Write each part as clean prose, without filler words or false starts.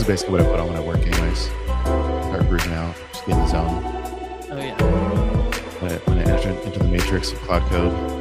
basically what I put on when I work anyways. Start grooving out, just get in the zone. Oh yeah. When I enter into the matrix of cloud code.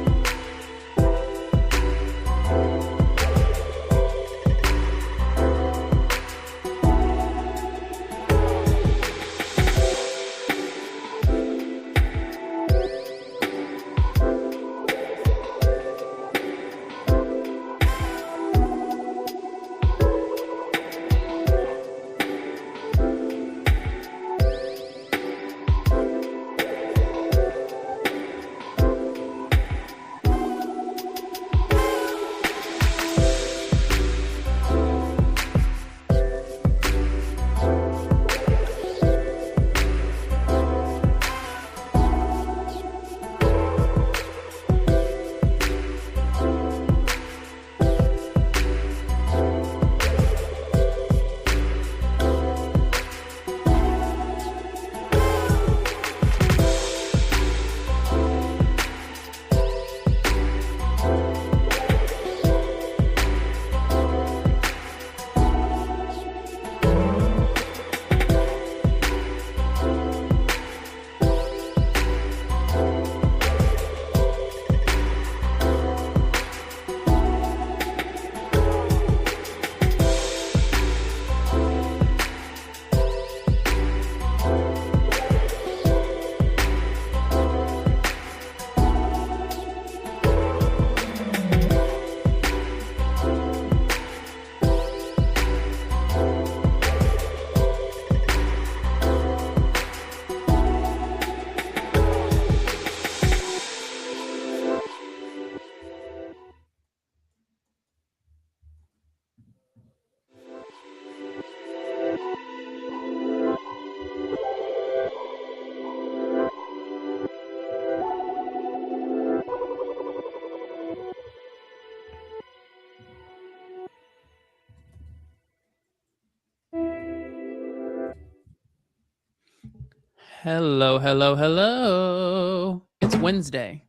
Hello, hello, hello. It's Wednesday,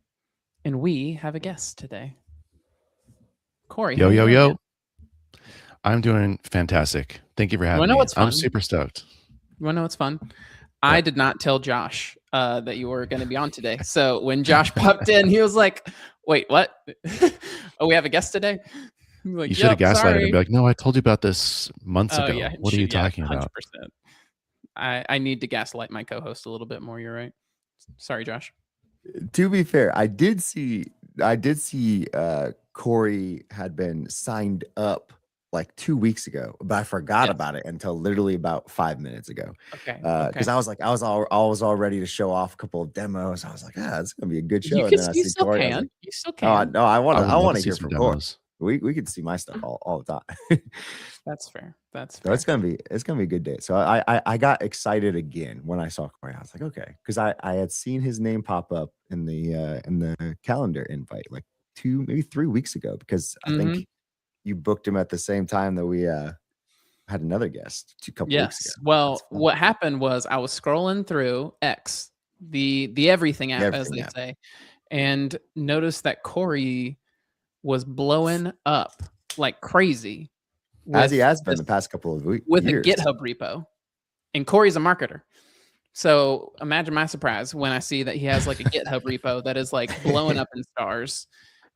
and we have a guest today. Corey. Yo, yo, yo. I'm doing fantastic. Thank you for having me. I'm super stoked. You want to know what's fun? Yep. I did not tell Josh that you were going to be on today. So when Josh popped in, he was like, wait, what? Oh, we have a guest today? Like, you should have gaslighted and be like, no, I told you about this months ago. Yeah, what are you talking 100%. About? I need to gaslight my co-host a little bit more. You're right. Sorry, Josh. To be fair, I did see Corey had been signed up like 2 weeks ago, but I forgot about it until literally about 5 minutes ago. Okay. Because I was all ready to show off a couple of demos. I was like, it's gonna be a good show. You still can. You still can. No, I want to hear from demos. We could see my stuff all the time. That's fair. So it's gonna be a good day. So I got excited again when I saw Corey. I was like, okay, because I had seen his name pop up in the calendar invite like 2, maybe 3 weeks ago, because I think you booked him at the same time that we had another guest a couple weeks ago. Well, what happened was I was scrolling through X, the everything app, as they say, and noticed that Corey was blowing up like crazy. As he has been the past couple of weeks. With a GitHub repo. And Corey's a marketer. So imagine my surprise when I see that he has like a GitHub repo that is like blowing up in stars.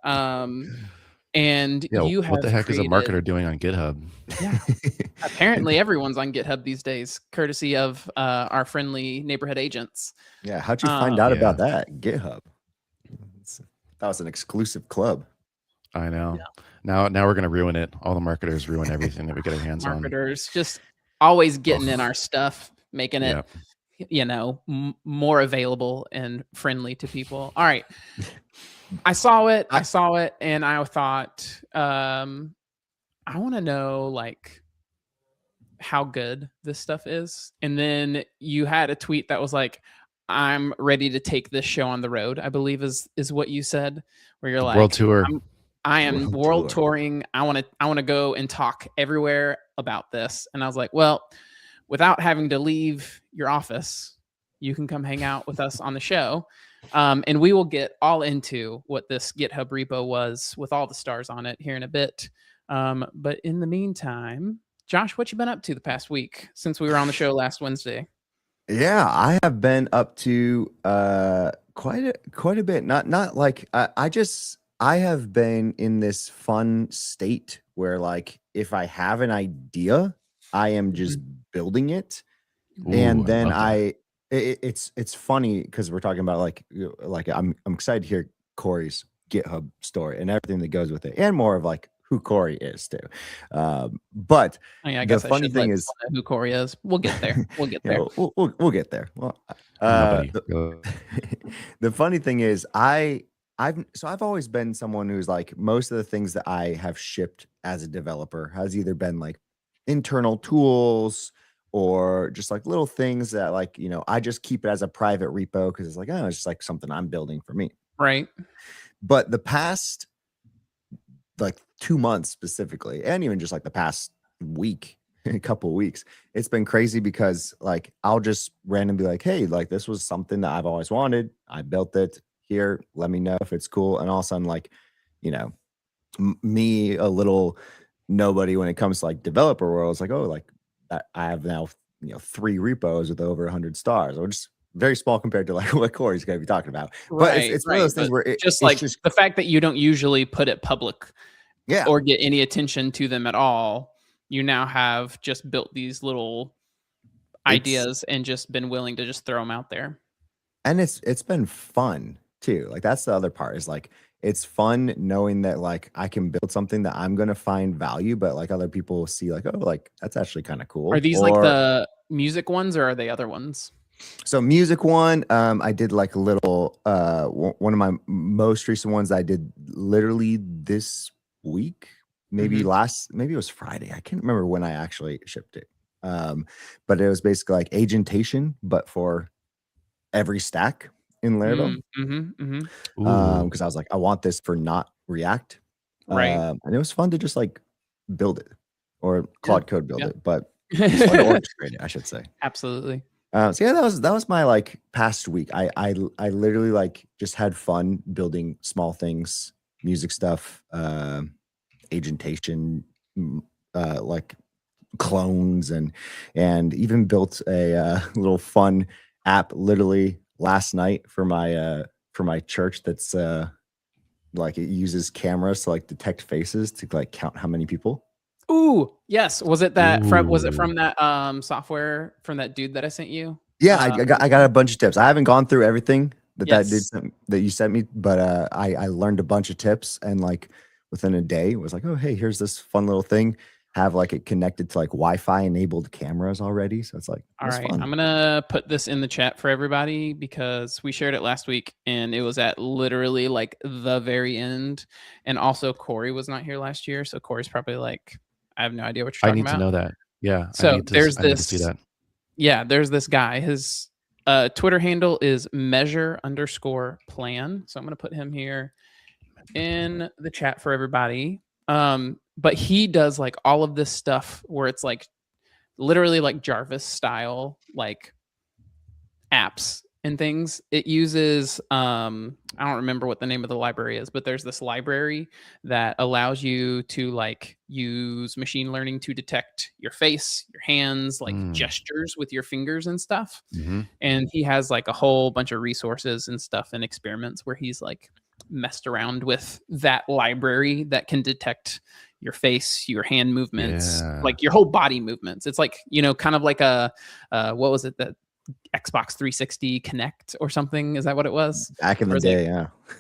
And you have what the heck is a marketer doing on GitHub? Yeah. Apparently everyone's on GitHub these days, courtesy of our friendly neighborhood agents. Yeah. How'd you find out about that? GitHub. That was an exclusive club. I know. Yeah. Now we're gonna ruin it. All the marketers ruin everything that we get our hands on. Marketers just always getting in our stuff, making it, more available and friendly to people. All right. I saw it, and I thought, I want to know like how good this stuff is. And then you had a tweet that was like, I'm ready to take this show on the road, I believe is what you said, where you're like, world tour. I am world touring. I want to go and talk everywhere about this. And I was like, well, without having to leave your office, you can come hang out with us on the show. And we will get all into what this GitHub repo was with all the stars on it here in a bit. But in the meantime, Josh, what you been up to the past week since we were on the show last Wednesday? Yeah, I have been up to quite a bit. Not like I have been in this fun state where like if I have an idea, I am just building it. And then it's funny because we're talking about like I'm excited to hear Corey's GitHub story and everything that goes with it, and more of like who Corey is too. But I guess the funny thing is who Corey is. We'll get there. We'll get there. We'll get there. Well, the funny thing is I've always been someone who's like most of the things that I have shipped as a developer has either been like internal tools or just like little things that like, I just keep it as a private repo because it's like, oh, it's just like something I'm building for me. Right. But the past like 2 months specifically, and even just like the past week, a couple of weeks, it's been crazy because like I'll just randomly be like, hey, like this was something that I've always wanted. I built it here. Let me know if it's cool. And all of a sudden, like, me, a little nobody when it comes to like developer world, it's like, oh, like I have now 3 repos with over 100 stars, or just very small compared to like what Corey's going to be talking about. But it's one of those things where just the fact that you don't usually put it public, or get any attention to them at all. You now have just built these little ideas and just been willing to just throw them out there. And it's been fun too. Like that's the other part is like it's fun knowing that like I can build something that I'm gonna find value, but like other people will see like, oh, like that's actually kind of cool. Are these like the music ones or are they other ones? So music one, I did like a little one of my most recent ones I did literally this week, maybe it was Friday. I can't remember when I actually shipped it. But it was basically like agentation, but for every stack in Laravel. Because I was like, I want this for not React. Right. And it was fun to just like build it or Claude Code build it, but it's fun to orchestrate it, I should say. Absolutely. So yeah, that was my like past week. I literally like just had fun building small things, music stuff, agentation, like clones, and even built a little fun app literally last night for my church that's like it uses cameras to like detect faces to like count how many people. Ooh, yes. Was it that was it from that software from that dude that I sent you? Yeah, I got a bunch of tips. I haven't gone through everything that dude that you sent me, but I learned a bunch of tips, and like within a day it was like, oh hey, here's this fun little thing. Have like it connected to like Wi-Fi enabled cameras already. So it's like, all right, fun. I'm gonna put this in the chat for everybody because we shared it last week and it was at literally like the very end. And also Corey was not here last year, so Corey's probably like, I have no idea what you're talking about. I need to know that. Yeah. So there's this. I need to see that. Yeah, there's this guy. His Twitter handle is measure_plan. So I'm gonna put him here in the chat for everybody. But he does like all of this stuff where it's like literally like Jarvis style like apps and things. It uses I don't remember what the name of the library is, but there's this library that allows you to like use machine learning to detect your face, your hands, like gestures with your fingers and stuff. And he has like a whole bunch of resources and stuff and experiments where he's like messed around with that library that can detect your face, your hand movements, like your whole body movements. It's like, kind of like a what was it, that Xbox 360 Connect or something? Is that what it was? Back in the day,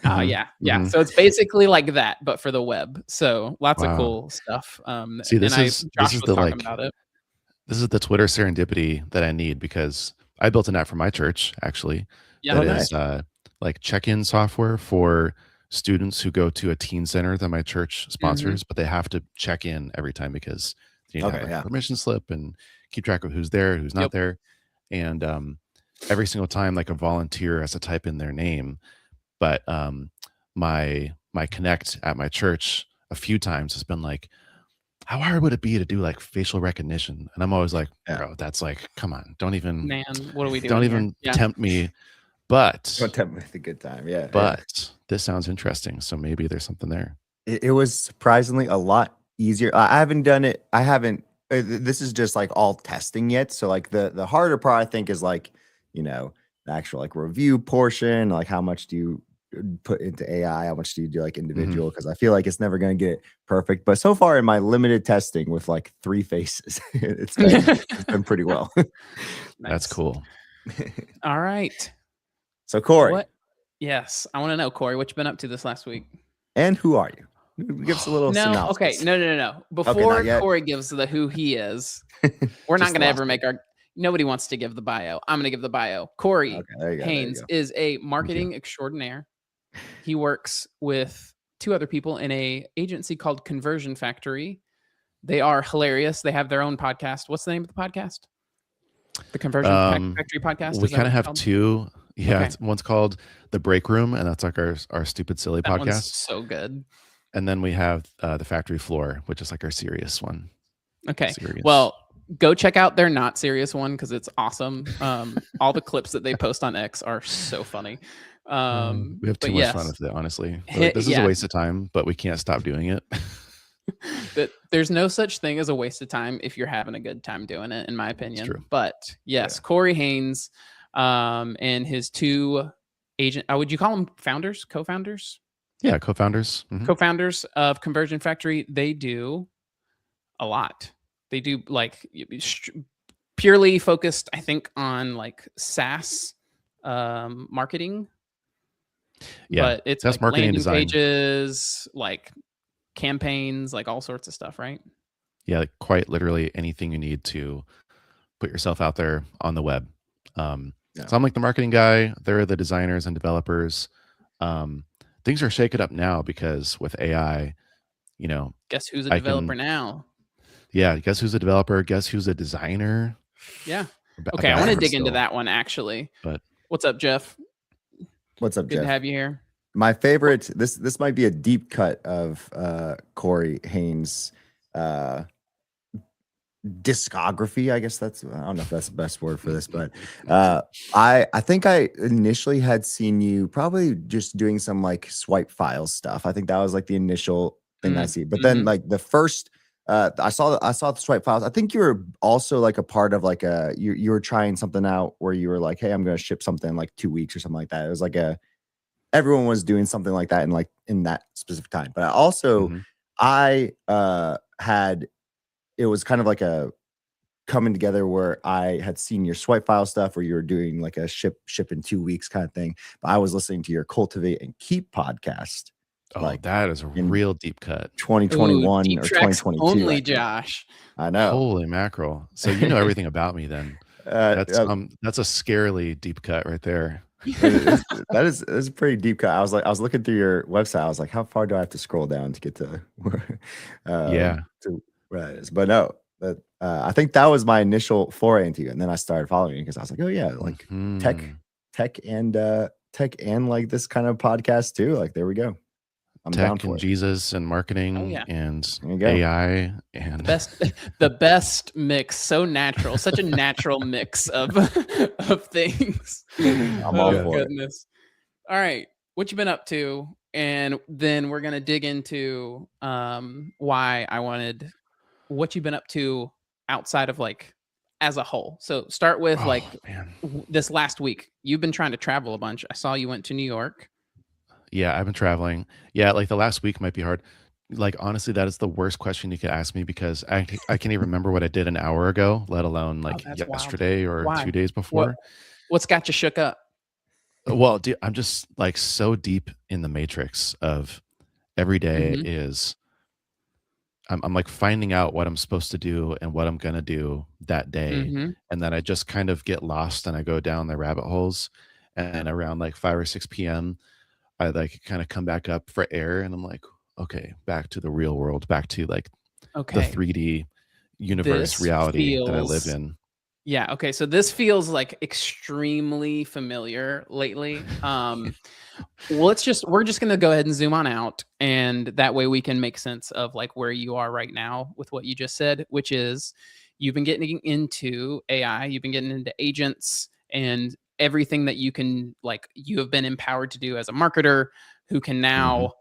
yeah. So it's basically like that, but for the web. So lots of cool stuff. See, this is the like about it. This is the Twitter serendipity that I need because I built an app for my church actually. Yeah, that is like check-in software for students who go to a teen center that my church sponsors, but they have to check in every time because you have like a permission slip and keep track of who's there, who's not there. And every single time like a volunteer has to type in their name. But my connect at my church a few times has been like, how hard would it be to do like facial recognition? And I'm always like, bro, that's like, come on, don't even, man, what are we doing? Don't even tempt me. But don't tempt me with a good time. Yeah. But this sounds interesting. So maybe there's something there. It was surprisingly a lot easier. I haven't done it. I haven't this is just like all testing yet. So like the harder part I think is like, the actual like review portion, like how much do you put into AI, how much do you do like individual? Because I feel like it's never going to get perfect. But so far in my limited testing with like 3 faces, it's been pretty well. That's cool. All right. So Corey. Yes, I want to know, Corey, what you been up to this last week? And who are you? Give us a little synopsis. Okay, no. Before Corey gives the who he is, we're not going to ever make nobody wants to give the bio. I'm going to give the bio. Corey Haines is a marketing extraordinaire. He works with 2 other people in a agency called Conversion Factory. They are hilarious. They have their own podcast. What's the name of the podcast? The Conversion Factory podcast? We kind of have 2. Yeah, okay. One's called The Break Room, and that's like our stupid, silly podcast. One's so good. And then we have The Factory Floor, which is like our serious one. Okay. Well, go check out their not serious one because it's awesome. All the clips that they post on X are so funny. We have too much fun with it, honestly. Like, this is a waste of time, but we can't stop doing it. But there's no such thing as a waste of time if you're having a good time doing it, in my opinion. True. But yes, Corey Haines and his 2 would you call them founders, co-founders? Yeah, co-founders. Co-founders of Conversion Factory. They do a lot. They do like purely focused, I think, on like SaaS marketing. Yeah, but it's that's like marketing landing design. Pages, like campaigns, like all sorts of stuff, right? Yeah, like quite literally anything you need to put yourself out there on the web. So I'm like the marketing guy. They're the designers and developers. Things are shaking up now because with AI, guess who's a developer now? Yeah, guess who's a developer? Guess who's a designer? Yeah. Okay, I want to dig into that one actually. But what's up, Jeff? What's up, Jeff? Good to have you here. My favorite. This might be a deep cut of Corey Haines' discography. I guess I don't know if that's the best word for this, but I think I initially had seen you probably just doing some like swipe file stuff. I think that was like the initial thing I see. But then like the first I saw the swipe files. I think you were also like a part of like you were trying something out where you were like, hey, I'm going to ship something in like 2 weeks or something like that. It was like everyone was doing something like that in that specific time. But I also it was kind of like a coming together where I had seen your swipe file stuff where you were doing like a ship in 2 weeks kind of thing. But I was listening to your Cultivate and Keep podcast. Oh, like that is a real deep cut. 2021 or 2022. Only Josh. I know. Holy mackerel. So you know everything about me then. That's a scarily deep cut right there. That is a pretty deep cut. I was looking through your website. I was like, how far do I have to scroll down to get to where that is? But no, I think that was my initial foray into you, and then I started following you because I was like, oh yeah, like tech and like this kind of podcast too. Like there we go. I'm down for and it. Jesus and marketing and AI and the best mix. So natural, such a natural mix of things. I'm all for goodness. All right, what you been up to? And then we're gonna dig into why I wanted what you've been up to outside of like as a whole. So start with this last week. You've been trying to travel a bunch. I saw you went to New York. Yeah, I've been traveling. Yeah, like the last week might be hard. Like honestly, that is the worst question you could ask me because I can't even remember what I did an hour ago, let alone like yesterday or 2 days before. What's got you shook up? Well, dude, I'm just like so deep in the matrix of every day is I'm like finding out what I'm supposed to do and what I'm gonna do that day, and then I just kind of get lost and I go down the rabbit holes, and around like 5 or 6 p.m. I like kind of come back up for air and I'm like, okay, back to the real world, back to like the 3D universe reality that I live in. Yeah. Okay. So this feels like extremely familiar lately. We're just going to go ahead and zoom on out. And that way we can make sense of like where you are right now with what you just said, which is you've been getting into AI, you've been getting into agents and everything that you can like you have been empowered to do as a marketer who can now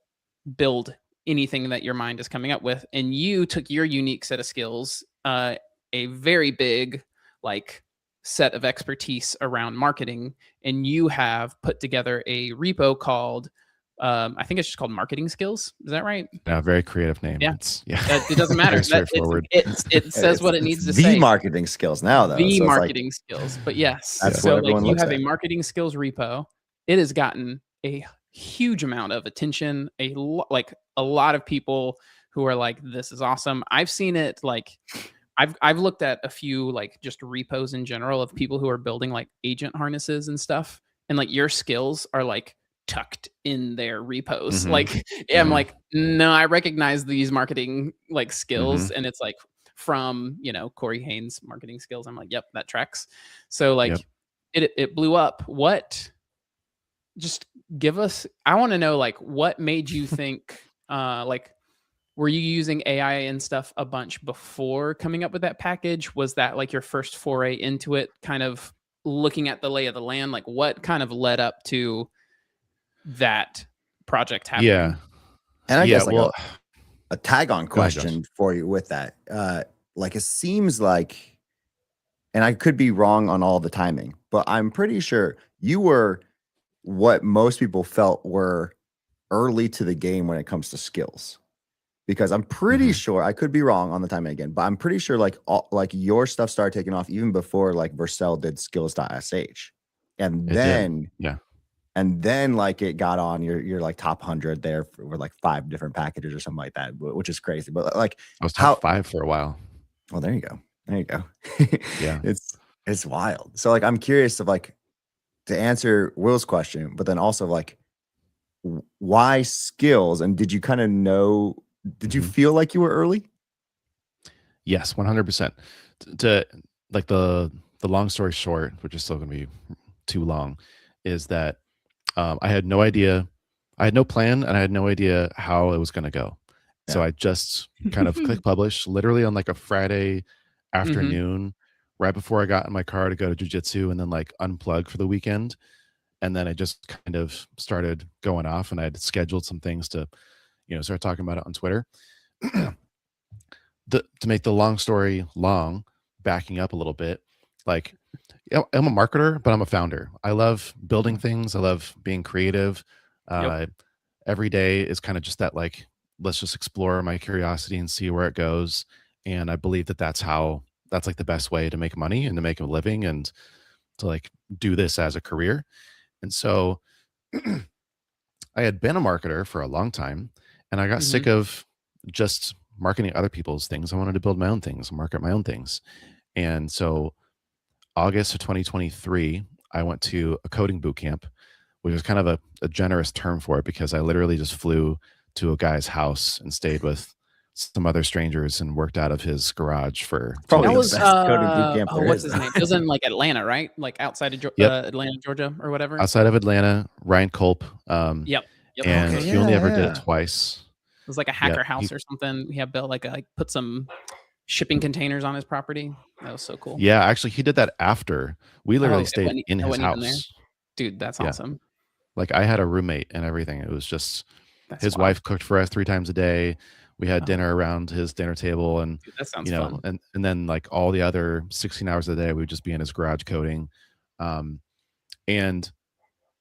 build anything that your mind is coming up with. And you took your unique set of skills a very big like set of expertise around marketing, and you have put together a repo called I think it's just called Marketing Skills. Is that right? Yeah, very creative name. Yeah. Yeah. It doesn't matter. Very straightforward. It says what it needs to the say. Marketing Skills now, though. The So marketing skills. But yes, That's so what like everyone you looks have at. a marketing skills repo. It has gotten a huge amount of attention. Like a lot of people who are like, this is awesome. I've seen it like I've looked at a few like just repos in general of people who are building like agent harnesses and stuff, and like your skills are like tucked in their repos. Like I'm like, no, I recognize these marketing like skills, and it's like from Corey Haines marketing skills. I'm like, yep, that tracks. So like it blew up. What? Just give us. I want to know like what made you think like. Were you using AI and stuff a bunch before coming up with that package? Was that like your first foray into it, kind of looking at the lay of the land? Like what kind of led up to that project happening? Yeah. And I guess like a tag on question for you with that. Like it seems like, and I could be wrong on all the timing, but I'm pretty sure you were what most people felt were early to the game when it comes to skills. Because I'm pretty sure, I could be wrong on the timing again, but I'm pretty sure like your stuff started taking off even before like Vercel did skills.sh. And then and then like it got on your like top 100 there for like 5 different packages or something like that, which is crazy. But like I was top 5 for a while. Well, there you go. There you go. Yeah. It's wild. So like I'm curious of like to answer Will's question, but then also like why skills, and did you kind of know, did you feel like you were early? Yes, 100%. To like the long story short, which is still going to be too long, is that I had no idea. I had no plan, and I had no idea how it was going to go. Yeah. So I just kind of click publish literally on like a Friday afternoon, right before I got in my car to go to jiu-jitsu and then like unplug for the weekend. And then I just kind of started going off, and I had scheduled some things to, start talking about it on Twitter. To make the long story long, backing up a little bit, like I'm a marketer, but I'm a founder. I love building things. I love being creative. Every day is kind of just that, like, let's just explore my curiosity and see where it goes. And I believe that that's like the best way to make money and to make a living and to like do this as a career. And so I had been a marketer for a long time, and I got sick of just marketing other people's things. I wanted to build my own things, market my own things. And so August of 2023, I went to a coding boot camp, which was kind of a generous term for it, because I literally just flew to a guy's house and stayed with some other strangers and worked out of his garage for probably that was the best coding boot camp there what's is. his name? It was in like Atlanta, right? Like outside of Atlanta, Georgia, or whatever. Outside of Atlanta, Ryan Culp. Yep. And he only ever did it twice. It was like a hacker house or something. He had built like put some shipping containers on his property. That was so cool. Yeah, actually, he did that after. We literally stayed in his house. Dude, that's awesome. Like I had a roommate and everything. It was just his wife cooked for us 3 times a day. We had dinner around his dinner table, and dude, that sounds fun. and then like all the other 16 hours a day, we would just be in his garage coding. And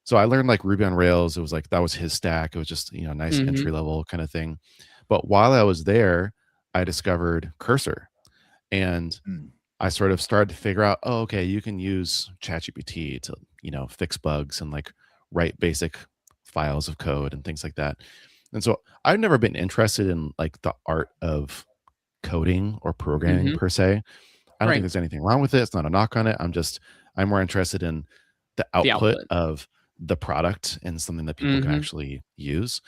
so I learned like Ruby on Rails. It was like that was his stack. It was just nice entry level kind of thing. But while I was there, I discovered Cursor, and I sort of started to figure out, oh, okay, you can use ChatGPT to fix bugs and like write basic files of code and things like that. And so I've never been interested in like the art of coding or programming per se. I don't think there's anything wrong with it. It's not a knock on it. I'm more interested in the output of the product and something that people can actually use.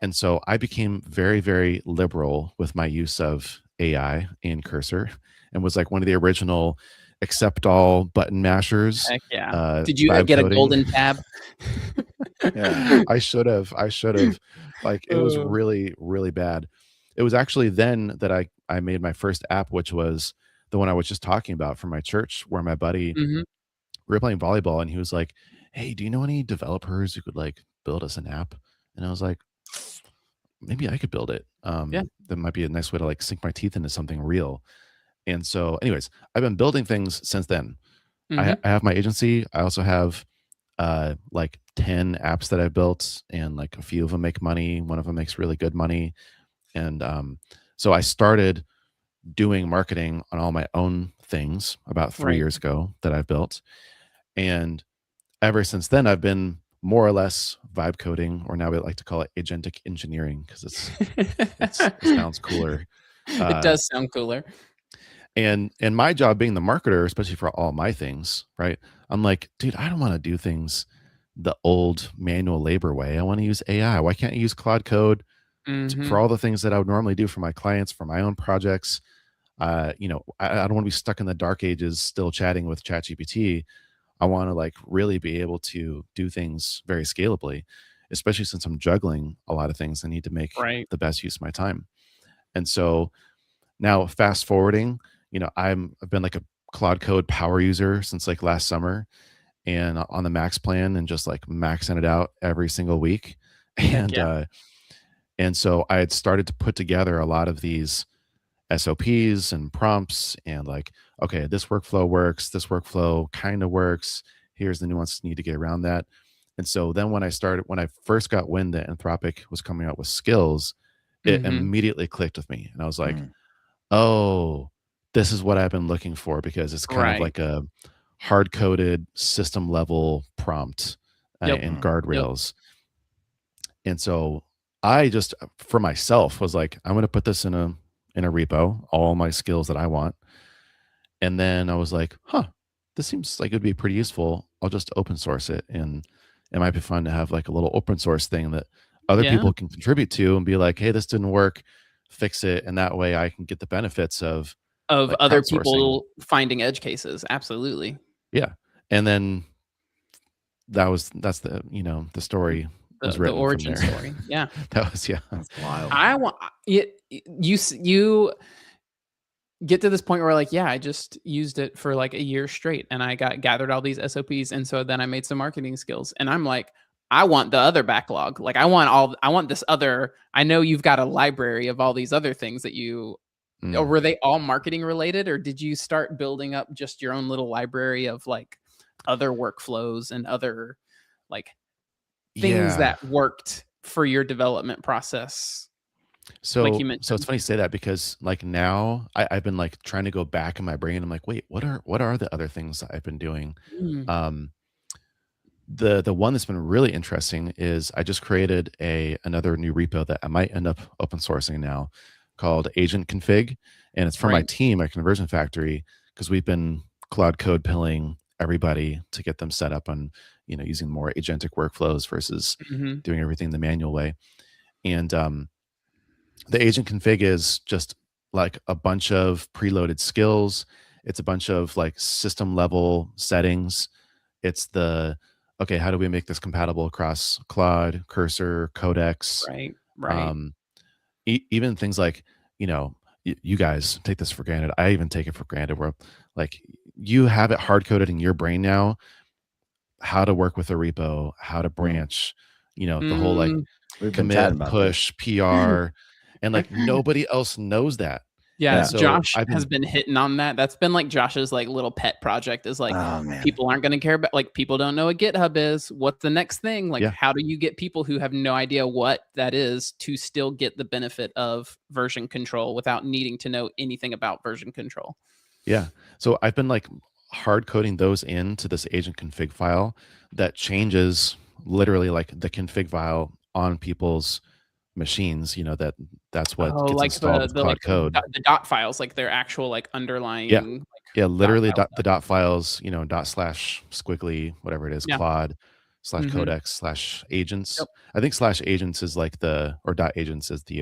And so I became very, very liberal with my use of AI and Cursor, and was like one of the original accept all button mashers. Heck yeah. Did you get a golden tab? Yeah, I should have. Like it was really, really bad. It was actually then that I made my first app, which was the one I was just talking about from my church, where my buddy, we were playing volleyball, and he was like, hey, do you know any developers who could like build us an app? And I was like, maybe I could build it. That might be a nice way to like sink my teeth into something real. And so anyways, I've been building things since then. Mm-hmm. I have my agency. I also have like 10 apps that I built, and like a few of them make money. One of them makes really good money. And so I started doing marketing on all my own things about 3 years ago that I've built. And ever since then, I've been more or less vibe coding, or now we like to call it agentic engineering because it sounds cooler. It does sound cooler. And my job being the marketer, especially for all my things, right? I'm like, dude, I don't want to do things the old manual labor way. I want to use AI. Why can't I use Claude Code for all the things that I would normally do for my clients, for my own projects? You know, I don't want to be stuck in the dark ages still chatting with ChatGPT. I want to like really be able to do things very scalably, especially since I'm juggling a lot of things. I need to make the best use of my time. And so now fast forwarding, you know, I've been like a Claude Code power user since like last summer, and on the max plan, and just like maxing it out every single week. And so I had started to put together a lot of these SOPs and prompts, and like, okay, this workflow works, this workflow kind of works. Here's the nuances you need to get around that. And so then when I first got wind that Anthropic was coming out with skills, it immediately clicked with me. And I was like, oh, this is what I've been looking for, because it's kind of like a hard-coded system level prompt and guardrails. And so I just, for myself, was like, I'm going to put this in a repo, all my skills that I want. And then I was like, this seems like it'd be pretty useful. I'll just open source it. And it might be fun to have like a little open source thing that other people can contribute to and be like, hey, this didn't work, fix it. And that way I can get the benefits of like other people finding edge cases. Absolutely. Yeah. And then that's the, you know, the story was written, the origin from there. Story. Yeah. That was, that's wild. I want you get to this point where like, yeah, I just used it for like a year straight, and I gathered all these SOPs. And so then I made some marketing skills, and I'm like, I want the other backlog. Like I want this other, I know you've got a library of all these other things that you, or were they all marketing related, or did you start building up just your own little library of like other workflows and other like things that worked for your development process? So, like you mentioned. So it's funny you say that, because like now I've been like trying to go back in my brain. I'm like, wait, what are the other things that I've been doing? The one that's been really interesting is I just created another new repo that I might end up open sourcing now, called Agent Config, and it's for my team at Conversion Factory, because we've been Claude Code pilling everybody to get them set up on, you know, using more agentic workflows versus doing everything the manual way. And the agent config is just like a bunch of preloaded skills. It's a bunch of like system level settings. It's okay, how do we make this compatible across Claude, Cursor, Codex? Even things like, you know, you guys take this for granted. I even take it for granted, where like you have it hard coded in your brain now, how to work with a repo, how to branch, you know, the whole like commit, push, PR. And like nobody else knows that. Yeah, so Josh has been hitting on that. That's been like Josh's like little pet project, is like, people aren't going to care about, like, people don't know what GitHub is. What's the next thing? Like, how do you get people who have no idea what that is to still get the benefit of version control without needing to know anything about version control? Yeah. So I've been like hard coding those into this agent config file that changes literally like the config file on people's machines, you know, that's what gets like installed with Claude Code. The dot files, like their actual like underlying literally the dot files, you know, /squiggly, whatever it is, Claude /codex /agents. I think /agents is like or dot agents is the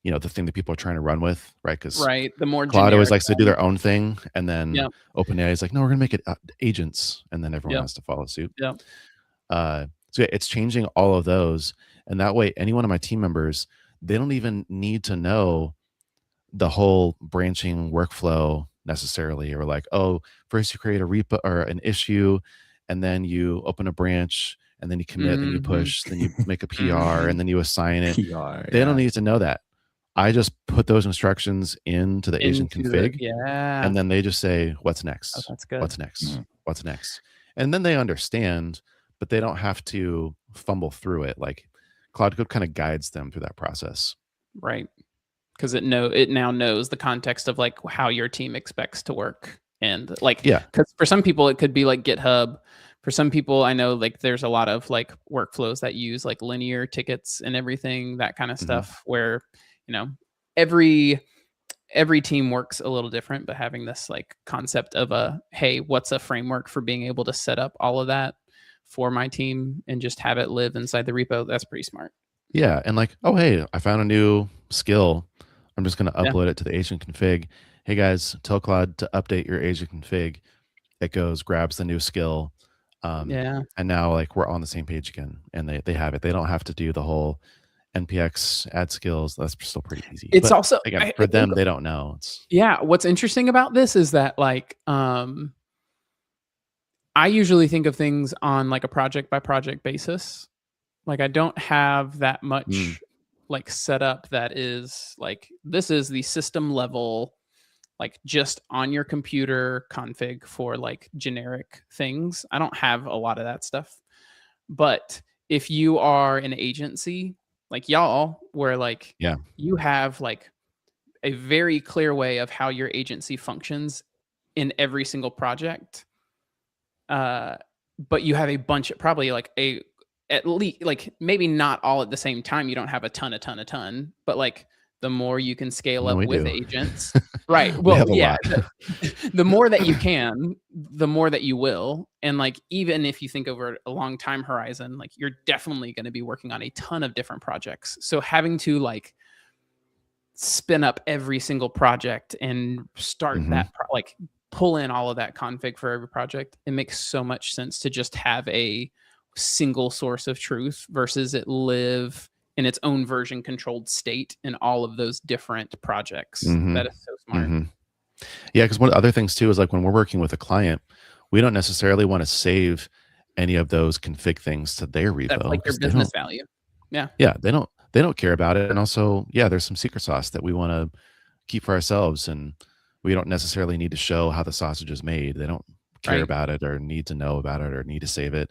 you know, the thing that people are trying to run with, right? Because the more Claude always likes to do their own thing, and then OpenAI is like, no, we're gonna make it agents, and then everyone has to follow suit. So it's changing all of those. And that way, any one of my team members, they don't even need to know the whole branching workflow necessarily, or like, oh, first you create a repo or an issue, and then you open a branch, and then you commit, then you push, then you make a PR, and then you assign it. They don't need to know that. I just put those instructions into the agent config, yeah. and then they just say, what's Oh, next? that's good. What's next? What's next? And then they understand, but they don't have to fumble through it. Like Cloud Code kind of guides them through that process. Right. Because it now knows the context of like how your team expects to work. And like, because for some people it could be like GitHub. For some people, I know like there's a lot of like workflows that use like linear tickets and everything, that kind of stuff, where, you know, every team works a little different, but having this like concept of hey, what's a framework for being able to set up all of that for my team and just have it live inside the repo, that's pretty smart. Yeah. And like, oh, hey, I found a new skill. I'm just going to upload it to the agent config. Hey guys, tell Claude to update your agent config. It goes, grabs the new skill. And now like we're on the same page again, and they have it. They don't have to do the whole NPX add skills. That's still pretty easy. It's but also again, for them, they don't know. What's interesting about this is that like I usually think of things on like a project by project basis. Like I don't have that much like setup that is like, this is the system level, like just on your computer config for like generic things. I don't have a lot of that stuff. But if you are an agency like y'all, where like you have like a very clear way of how your agency functions in every single project, but you have a bunch of probably like at least like maybe not all at the same time. You don't have a ton, but like the more you can scale up with agents, right? Well, the more that you can, the more that you will. And like, even if you think over a long time horizon, like you're definitely going to be working on a ton of different projects. So having to like spin up every single project and start that, like pull in all of that config for every project, it makes so much sense to just have a single source of truth versus it live in its own version controlled state in all of those different projects. That is so smart. Yeah, because one of the other things too is like when we're working with a client, we don't necessarily want to save any of those config things to their repo. That's like their business value. Yeah. Yeah, they don't care about it. And also, there's some secret sauce that we want to keep for ourselves, and we don't necessarily need to show how the sausage is made. They don't care about it or need to know about it or need to save it.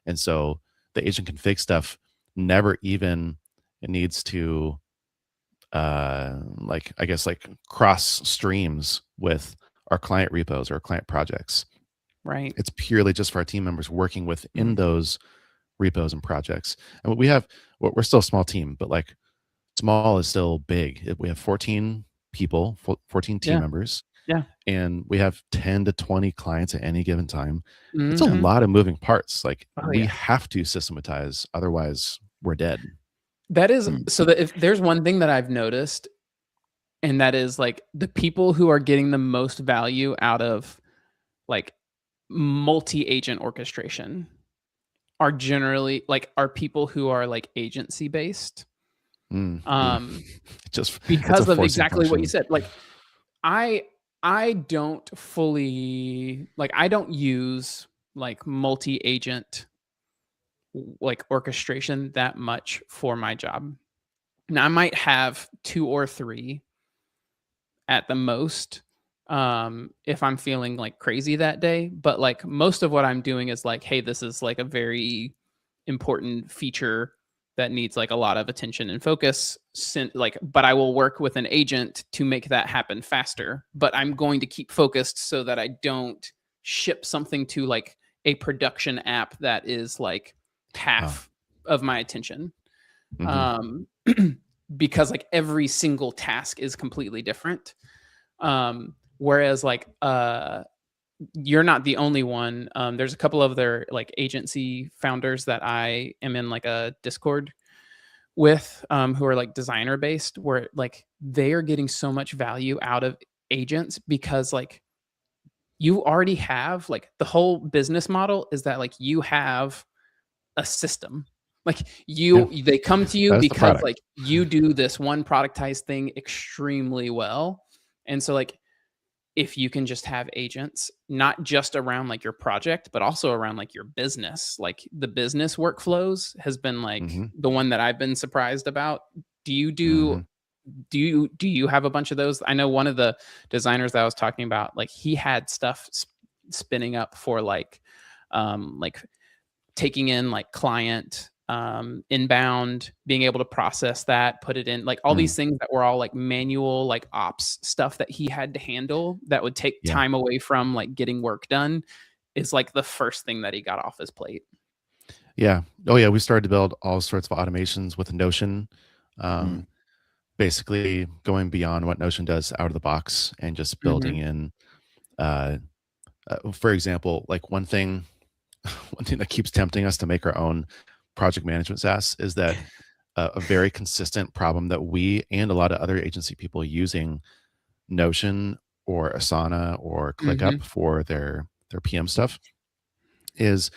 And so the agent config stuff never even needs to like, I guess, like cross streams with our client repos or client projects. Right. It's purely just for our team members working within those repos and projects. And we're still a small team, but like small is still big. We have 14 people, 14 team members. Yeah. And we have 10 to 20 clients at any given time. It's a lot of moving parts. Like we have to systematize, otherwise we're dead. That is so that if there's one thing that I've noticed, and that is like the people who are getting the most value out of like multi-agent orchestration are generally like are people who are like agency based. Just because of exactly what you said. Like I don't fully like, I don't use like multi-agent like orchestration that much for my job. Now I might have 2 or 3 at the most if I'm feeling like crazy that day, but like most of what I'm doing is like, hey, this is like a very important feature that needs like a lot of attention and focus, but I will work with an agent to make that happen faster. But I'm going to keep focused so that I don't ship something to like a production app that is like half of my attention. Because like every single task is completely different. Whereas like you're not the only one. There's a couple of other like agency founders that I am in like a Discord with, who are like designer based, where like they are getting so much value out of agents because like you already have like the whole business model is that like you have a system. Like they come to you because like you do this one productized thing extremely well. And so like, if you can just have agents, not just around like your project, but also around like your business, like the business workflows has been like the one that I've been surprised about. Do you do do you have a bunch of those? I know one of the designers that I was talking about, like he had stuff spinning up for like taking in like client inbound, being able to process that, put it in, like all these things that were all like manual, like ops stuff that he had to handle that would take time away from like getting work done, is like the first thing that he got off his plate. Yeah. Oh yeah. We started to build all sorts of automations with Notion. Basically going beyond what Notion does out of the box and just building in, for example, like one thing that keeps tempting us to make our own project management SaaS is that a very consistent problem that we and a lot of other agency people using Notion or Asana or ClickUp for their PM stuff is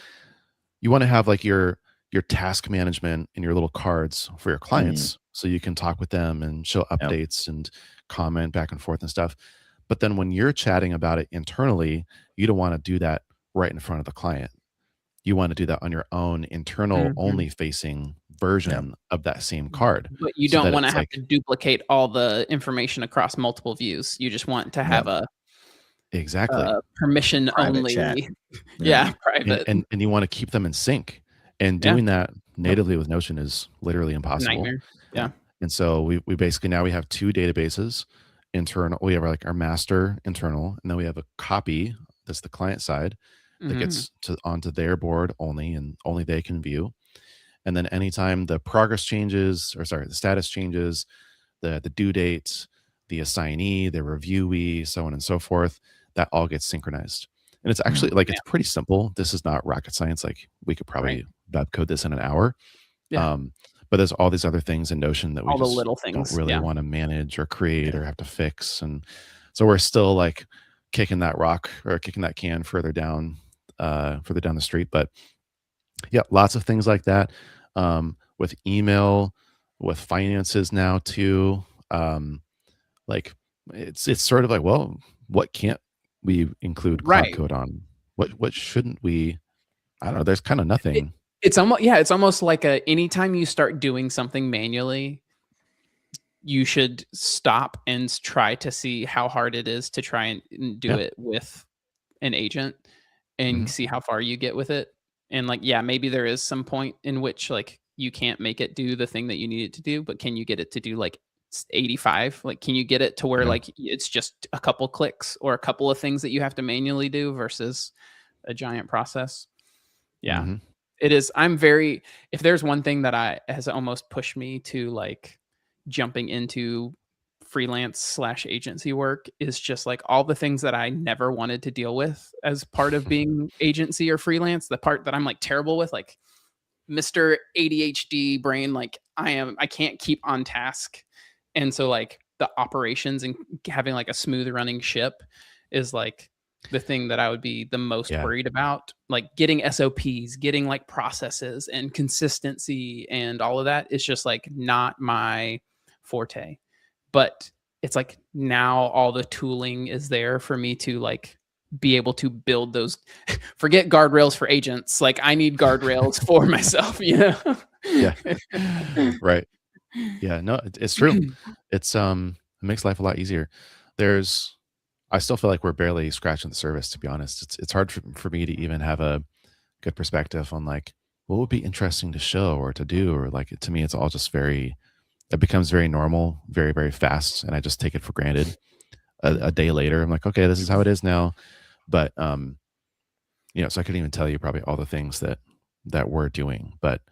you want to have like your task management and your little cards for your clients so you can talk with them and show updates and comment back and forth and stuff. But then when you're chatting about it internally, you don't want to do that right in front of the client. You want to do that on your own internal only facing version of that same card. But you don't want to have to duplicate all the information across multiple views. You just want to have a permission private only chat. Private. And you want to keep them in sync. And doing that natively with Notion is literally impossible. Nightmare. Yeah. And so we basically now we have two databases internal. We have like our master internal, and then we have a copy that's the client side that gets onto their board only, and only they can view. And then anytime the progress changes, or sorry, the status changes, the due date, the assignee, the reviewee, so on and so forth, that all gets synchronized. And it's actually like, it's pretty simple. This is not rocket science. Like we could probably web code this in an hour. But there's all these other things in Notion that we just little things don't really want to manage or create or have to fix. And so we're still like kicking that rock or kicking that can further down the street. But yeah, lots of things like that. With email, with finances now too. Like it's sort of like, well, what can't we include cloud code on? What shouldn't we? I don't know. There's kind of nothing. It's almost like anytime you start doing something manually, you should stop and try to see how hard it is to try and do it with an agent and see how far you get with it. And like, maybe there is some point in which like you can't make it do the thing that you need it to do, but can you get it to do like 85? Like, can you get it to where like it's just a couple clicks or a couple of things that you have to manually do versus a giant process? It is. If there's one thing that has almost pushed me to like jumping into freelance / agency work, is just like all the things that I never wanted to deal with as part of being agency or freelance, the part that I'm like terrible with, like Mr. ADHD brain, like I can't keep on task. And so like the operations and having like a smooth running ship is like the thing that I would be the most worried about. Like getting SOPs, getting like processes and consistency and all of that is just like not my forte. But it's like now all the tooling is there for me to like be able to build those. Forget guardrails for agents. Like I need guardrails for myself, you know? Right. Yeah, no, it's true. It makes life a lot easier. I still feel like we're barely scratching the surface, to be honest. It's hard for me to even have a good perspective on like what would be interesting to show or to do, or like to me, it's all just it becomes very normal, very, very fast. And I just take it for granted. A day later, I'm like, okay, this is how it is now. But, so I couldn't even tell you probably all the things that we're doing, but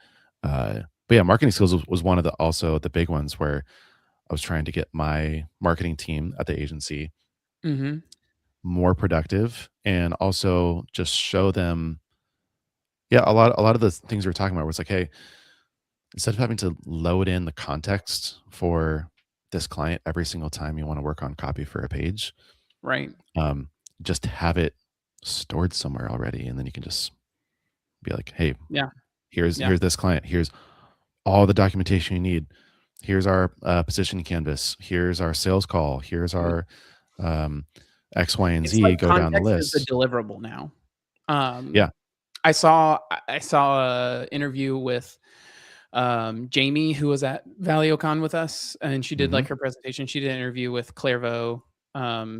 yeah, marketing skills was one of the big ones where I was trying to get my marketing team at the agency more productive, and also just show them, a lot of the things we were talking about was like, hey, instead of having to load in the context for this client every single time you want to work on copy for a page, right? Just have it stored somewhere already, and then you can just be like, hey, here's this client, here's all the documentation you need, here's our position canvas, here's our sales call, here's our X, Y, and Z, like go down the list. Is a deliverable now. I saw a interview with Jamie, who was at ValioCon with us, and she did like her presentation. She did an interview with Clairvaux.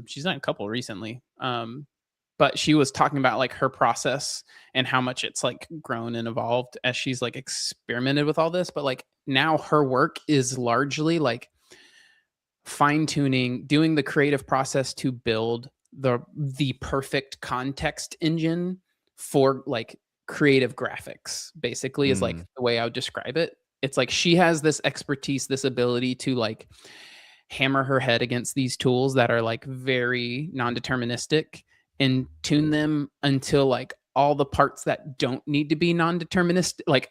She's done a couple recently. But she was talking about like her process and how much it's like grown and evolved as she's like experimented with all this. But like now her work is largely like fine tuning, doing the creative process to build the perfect context engine for like creative graphics, basically, is like the way I would describe it. It's like she has this expertise, this ability to like hammer her head against these tools that are like very non-deterministic and tune them until like all the parts that don't need to be non-deterministic, like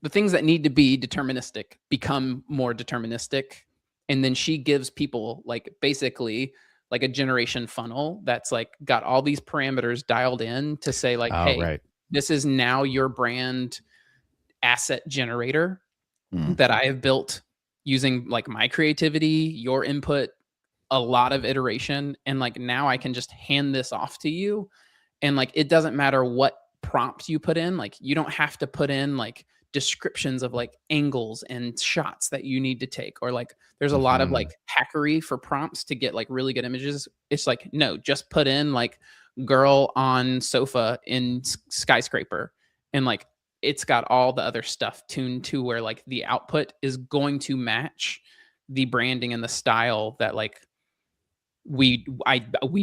the things that need to be deterministic, become more deterministic. And then she gives people like basically like a generation funnel that's like got all these parameters dialed in to say like, hey, this is now your brand asset generator that I have built using like my creativity, your input, a lot of iteration. And like now I can just hand this off to you. And like it doesn't matter what prompt you put in, like you don't have to put in like descriptions of like angles and shots that you need to take, or like there's a lot of like hackery for prompts to get like really good images. It's like, no, just put in like girl on sofa in skyscraper, and like it's got all the other stuff tuned to where like the output is going to match the branding and the style that like we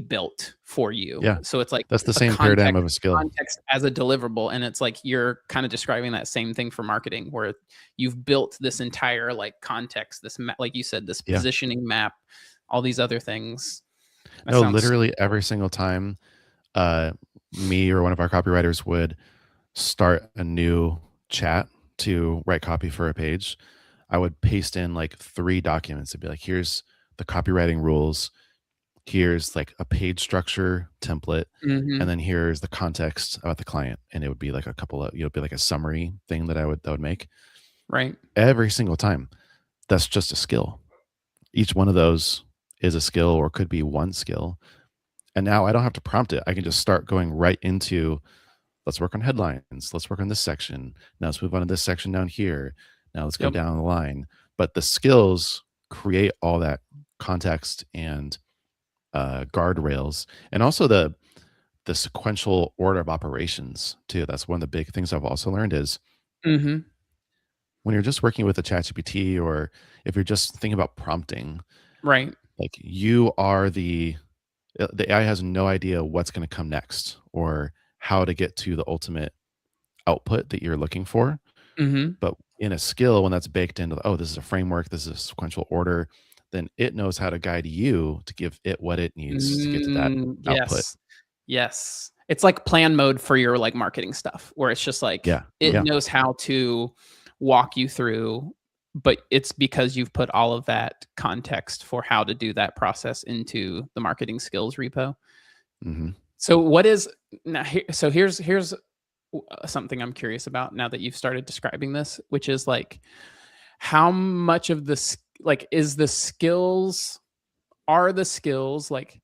built for you. Yeah. So it's like that's the same paradigm of a skill. Context as a deliverable. And it's like you're kind of describing that same thing for marketing, where you've built this entire like context, this like you said, this positioning map, all these other things. No, literally every single time me or one of our copywriters would start a new chat to write copy for a page, I would paste in like 3 documents. It'd be like, here's the copywriting rules, here's like a page structure template, and then here's the context about the client. And it would be like a couple of, be like a summary thing that I would make. Right. Every single time. That's just a skill. Each one of those is a skill, or could be one skill. And now I don't have to prompt it. I can just start going right into, let's work on headlines. Let's work on this section. Now let's move on to this section down here. Now let's go down the line. But the skills create all that context and guardrails, and also the sequential order of operations too. That's one of the big things I've also learned is when you're just working with a ChatGPT, or if you're just thinking about prompting, right? Like you are the AI has no idea what's going to come next or how to get to the ultimate output that you're looking for. But in a skill, when that's baked into, oh, this is a framework, this is a sequential order, then it knows how to guide you to give it what it needs to get to that output. Yes. It's like plan mode for your like marketing stuff, where it's just like, it knows how to walk you through, but it's because you've put all of that context for how to do that process into the marketing skills repo. So what is now? So here's something I'm curious about now that you've started describing this, which is like, how much of this like are the skills like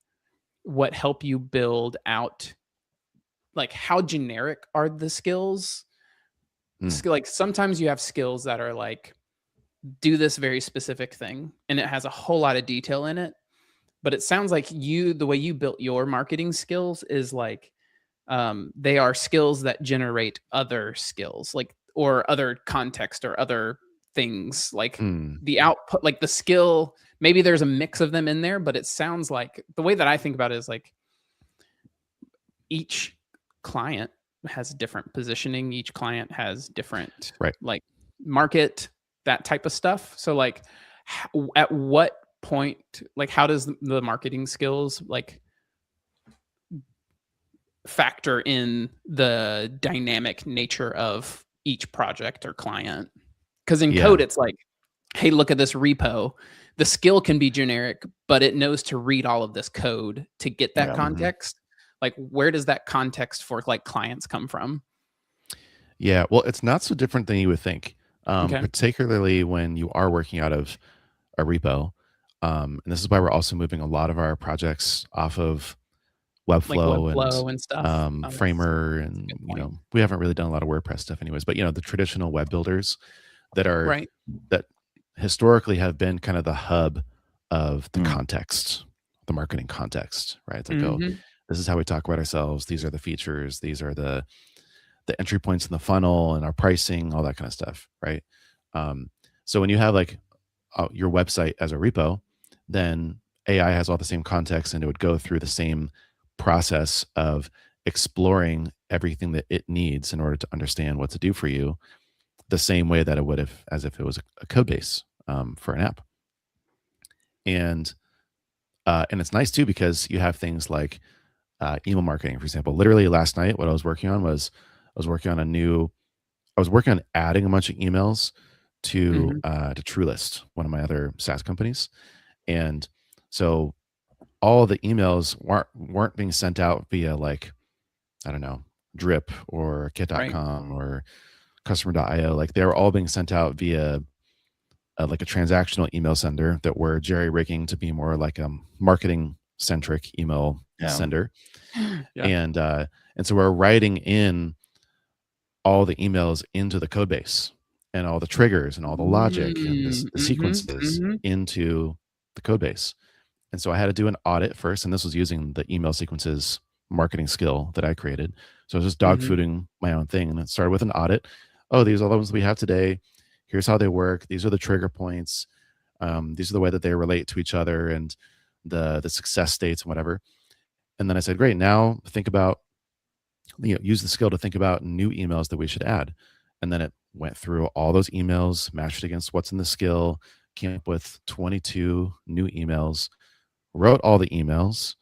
what help you build out? Like how generic are the skills? Like sometimes you have skills that are like, do this very specific thing, and it has a whole lot of detail in it. But it sounds like the way you built your marketing skills is like, they are skills that generate other skills, like, or other context or other things, like the output, like the skill, maybe there's a mix of them in there, but it sounds like the way that I think about it is like each client has different positioning. Each client has different, like market, that type of stuff. So like at what point, like how does the marketing skills like factor in the dynamic nature of each project or client? Because in code, it's like, hey, look at this repo. The skill can be generic, but it knows to read all of this code to get that context. Like, where does that context for like clients come from? Yeah, well, it's not so different than you would think, particularly when you are working out of a repo. And this is why we're also moving a lot of our projects off of Webflow, like and stuff, Framer, and we haven't really done a lot of WordPress stuff anyways, but the traditional web builders, that are that historically have been kind of the hub of the context, the marketing context, right? It's like, oh, this is how we talk about ourselves. These are the features. These are the entry points in the funnel and our pricing, all that kind of stuff, right? So when you have like your website as a repo, then AI has all the same context, and it would go through the same process of exploring everything that it needs in order to understand what to do for you, the same way that it would have as if it was a code base for an app. And it's nice too, because you have things like email marketing, for example. Literally last night, what I was working on was I was working on adding a bunch of emails to TrueList, one of my other SaaS companies. And so all the emails weren't being sent out via, like, I don't know, Drip or Kit.com or Customer.io. Like, they were all being sent out via like a transactional email sender that we're jerry rigging to be more like a marketing centric email sender. And so we're writing in all the emails into the code base, and all the triggers and all the logic and the sequences into the code base. And so I had to do an audit first, and this was using the email sequences marketing skill that I created. So I was just dogfooding my own thing, and it started with an audit. Oh, these are the ones we have today. Here's how they work. These are the trigger points. These are the way that they relate to each other, and the success states and whatever. And then I said, great, now think about, use the skill to think about new emails that we should add. And then it went through all those emails, matched against what's in the skill, came up with 22 new emails, wrote all the emails,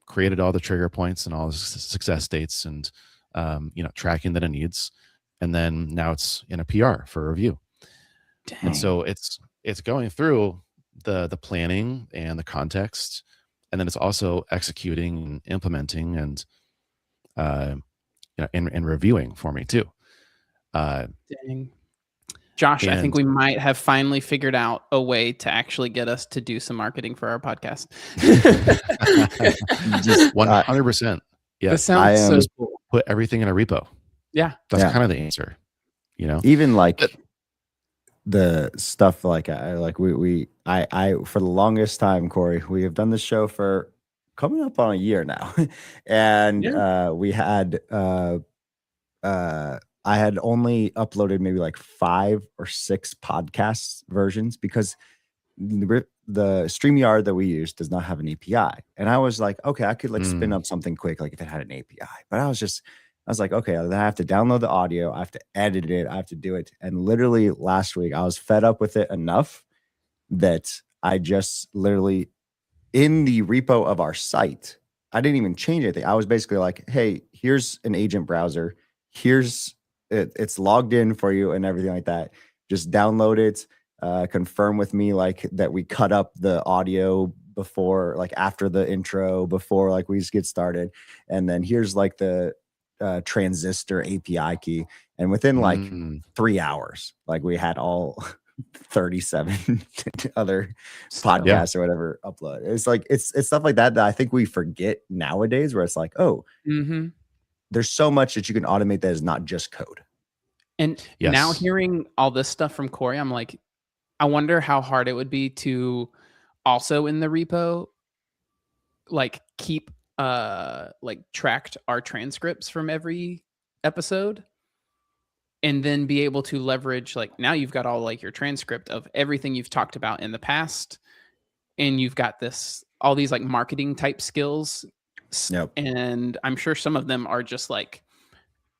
created all the trigger points and all the success states, and tracking that it needs. And then now it's in a PR for review. Dang. And so it's going through the planning and the context, and then it's also executing and implementing and and reviewing for me too. Dang. Josh, I think we might have finally figured out a way to actually get us to do some marketing for our podcast. Just 100%. Yeah. This sounds so cool. Put everything in a repo. Yeah. That's kind of the answer, Even like the stuff like I for the longest time, Corey, we have done this show for coming up on a year now. And we had I had only uploaded maybe like 5 or 6 podcast versions, because the StreamYard that we use does not have an API. And I was like, okay, I could like spin up something quick, like if it had an API. But I was like, okay, I have to download the audio, I have to edit it, I have to do it. And literally last week, I was fed up with it enough that I just literally, in the repo of our site, I didn't even change anything. I was basically like, hey, here's an agent browser. Here's it's logged in for you and everything like that. Just download it, confirm with me like that we cut up the audio before, like after the intro, before like we just get started. And then here's like the transistor API key. And within like 3 hours, like we had all 37 other podcasts or whatever upload. It's like it's stuff like that I think we forget nowadays, where it's like, oh, there's so much that you can automate that is not just code. And now hearing all this stuff from Corey, I'm like, I wonder how hard it would be to also in the repo, like keep like tracked our transcripts from every episode, and then be able to leverage, like, now you've got all like your transcript of everything you've talked about in the past, and you've got all these like marketing type skills. Yep. And I'm sure some of them are just like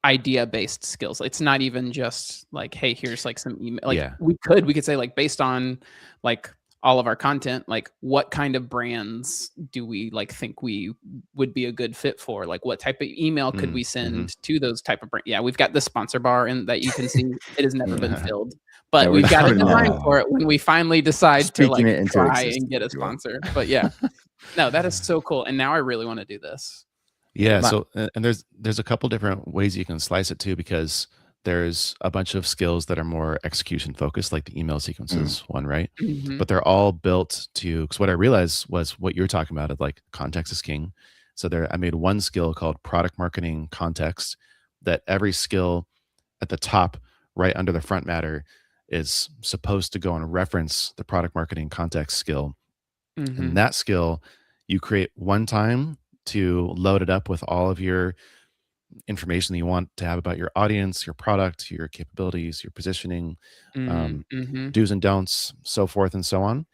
idea based skills. It's not even just like, hey, here's like some email. Like we could say like, based on like all of our content, like what kind of brands do we like think we would be a good fit for? Like what type of email could we send to those type of brands? Yeah, we've got the sponsor bar and that you can see it has never been filled, but we've got a design for it when we finally decide to like try and get a sponsor. But no, that is so cool. And now I really want to do this. Yeah. So, and there's a couple different ways you can slice it too, because there's a bunch of skills that are more execution focused, like the email sequences one, right? But they're all built to, because what I realized was what you're talking about, of like context is king. So I made one skill called product marketing context, that every skill at the top, right under the front matter, is supposed to go and reference the product marketing context skill. Mm-hmm. And that skill you create one time to load it up with all of your information that you want to have about your audience, your product, your capabilities, your positioning, Mm-hmm. do's and don'ts, so forth and so on.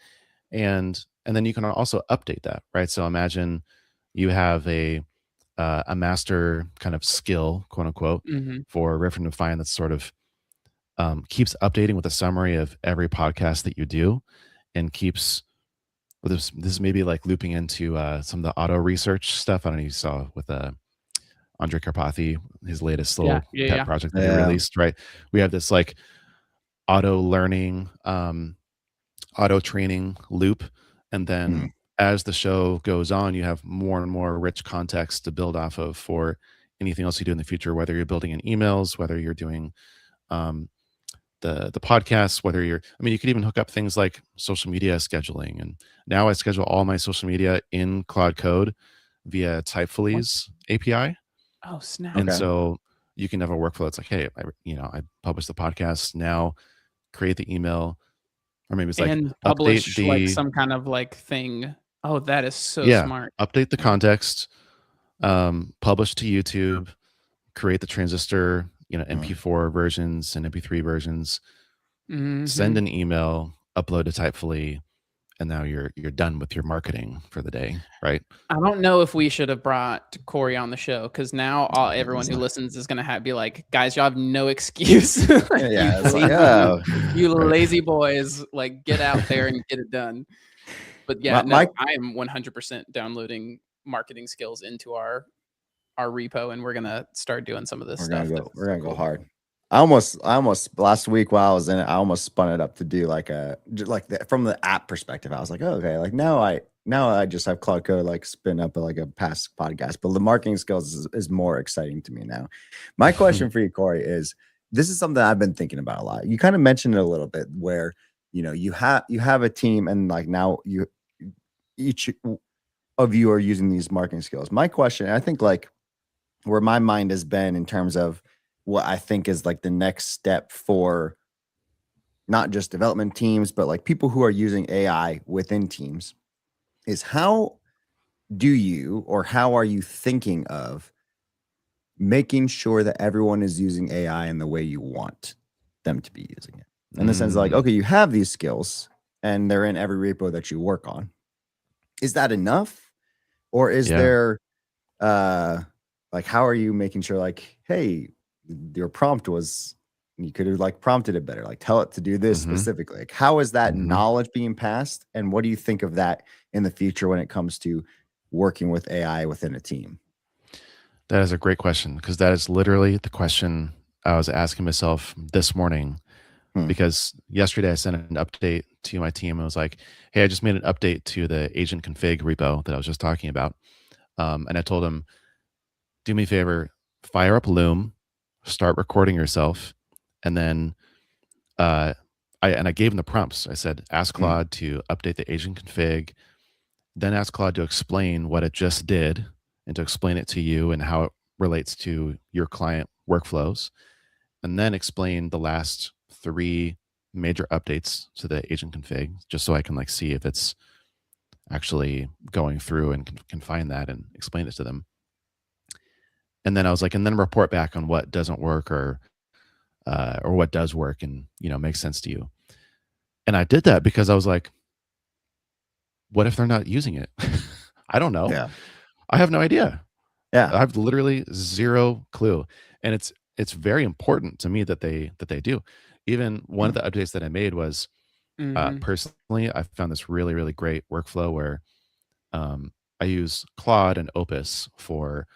And then you can also update that, right? So imagine you have a master kind of skill, quote unquote, Mm-hmm. for Riff and Define that's sort of keeps updating with a summary of every podcast that you do, and keeps this is maybe like looping into some of the auto research stuff. I don't know if you saw with Andre Karpathy, his latest little pet project that he released, right? We have this like auto learning, auto training loop. And then as the show goes on, you have more and more rich context to build off of for anything else you do in the future, whether you're building in emails, whether you're doing the podcasts, whether you're, I mean, you could even hook up things like social media scheduling. And now I schedule all my social media in Cloud Code via Typefully's API. Oh, snap. And so you can have a workflow that's like, hey, I publish the podcast, now create the email, or maybe it's like and publish like some kind of like thing. Oh, that is so smart. Update the context, publish to YouTube, create the transistor, MP4 versions and MP3 versions, send an email, upload to Typefully, and now you're done with your marketing for the day, right? I don't know if we should have brought Corey on the show, because now everyone who listens is going to be like, guys, y'all have no excuse. You lazy boys, like, get out there and get it done. But yeah, I am 100% downloading marketing skills into our repo, and we're going to start doing some of this stuff. We're going to go hard. I almost last week while I was in it, I almost spun it up to do from the app perspective. I was like, oh, okay, like now I just have Cloud Code like spin up like a past podcast, but the marketing skills is more exciting to me now. My question for you, Corey, is this is something I've been thinking about a lot. You kind of mentioned it a little bit where, you have a team, and like now each of you are using these marketing skills. My question, I think like where my mind has been in terms of what I think is like the next step for not just development teams, but like people who are using AI within teams, is how are you thinking of making sure that everyone is using AI in the way you want them to be using it? In the sense of like, okay, you have these skills and they're in every repo that you work on. Is that enough? Or is there like, how are you making sure like, hey, your prompt was, you could have like prompted it better, like tell it to do this specifically. Like, how is that knowledge being passed? And what do you think of that in the future when it comes to working with AI within a team? That is a great question, because that is literally the question I was asking myself this morning. Because yesterday I sent an update to my team. I was like, hey, I just made an update to the agent config repo that I was just talking about. And I told them, do me a favor, fire up Loom, start recording yourself, and then I gave them the prompts. I said, ask Claude to update the agent config, then ask Claude to explain what it just did and to explain it to you and how it relates to your client workflows, and then explain the last 3 major updates to the agent config, just so I can like see if it's actually going through and can find that and explain it to them. And then I was like, and then report back on what doesn't work or what does work and, makes sense to you. And I did that because I was like, what if they're not using it? I don't know. Yeah. I have no idea. Yeah. I have literally zero clue. And it's very important to me that they do. Even one of the updates that I made was personally, I found this really, really great workflow where I use Claude and Opus for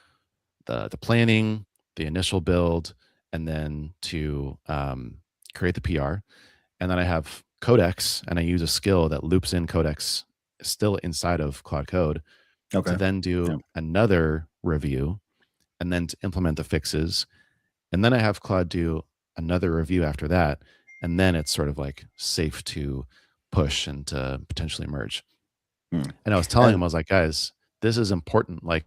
the planning, the initial build, and then to create the PR. And then I have Codex, and I use a skill that loops in Codex still inside of Cloud Code to then do another review and then to implement the fixes. And then I have Claude do another review after that. And then it's sort of like safe to push and to potentially merge. And I was telling him, I was like, guys, this is important. Like,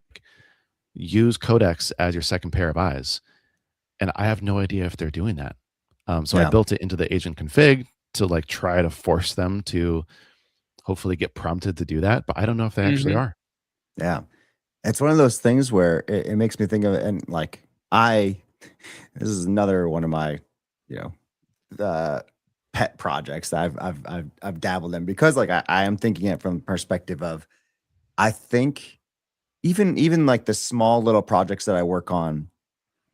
use Codex as your second pair of eyes. And I have no idea if they're doing that. So I built it into the agent config to like try to force them to hopefully get prompted to do that. But I don't know if they actually are. Yeah. It's one of those things where it makes me think of it. And like, this is another one of my, pet projects that I've dabbled in, because like I am thinking it from the perspective of, I think even like the small little projects that I work on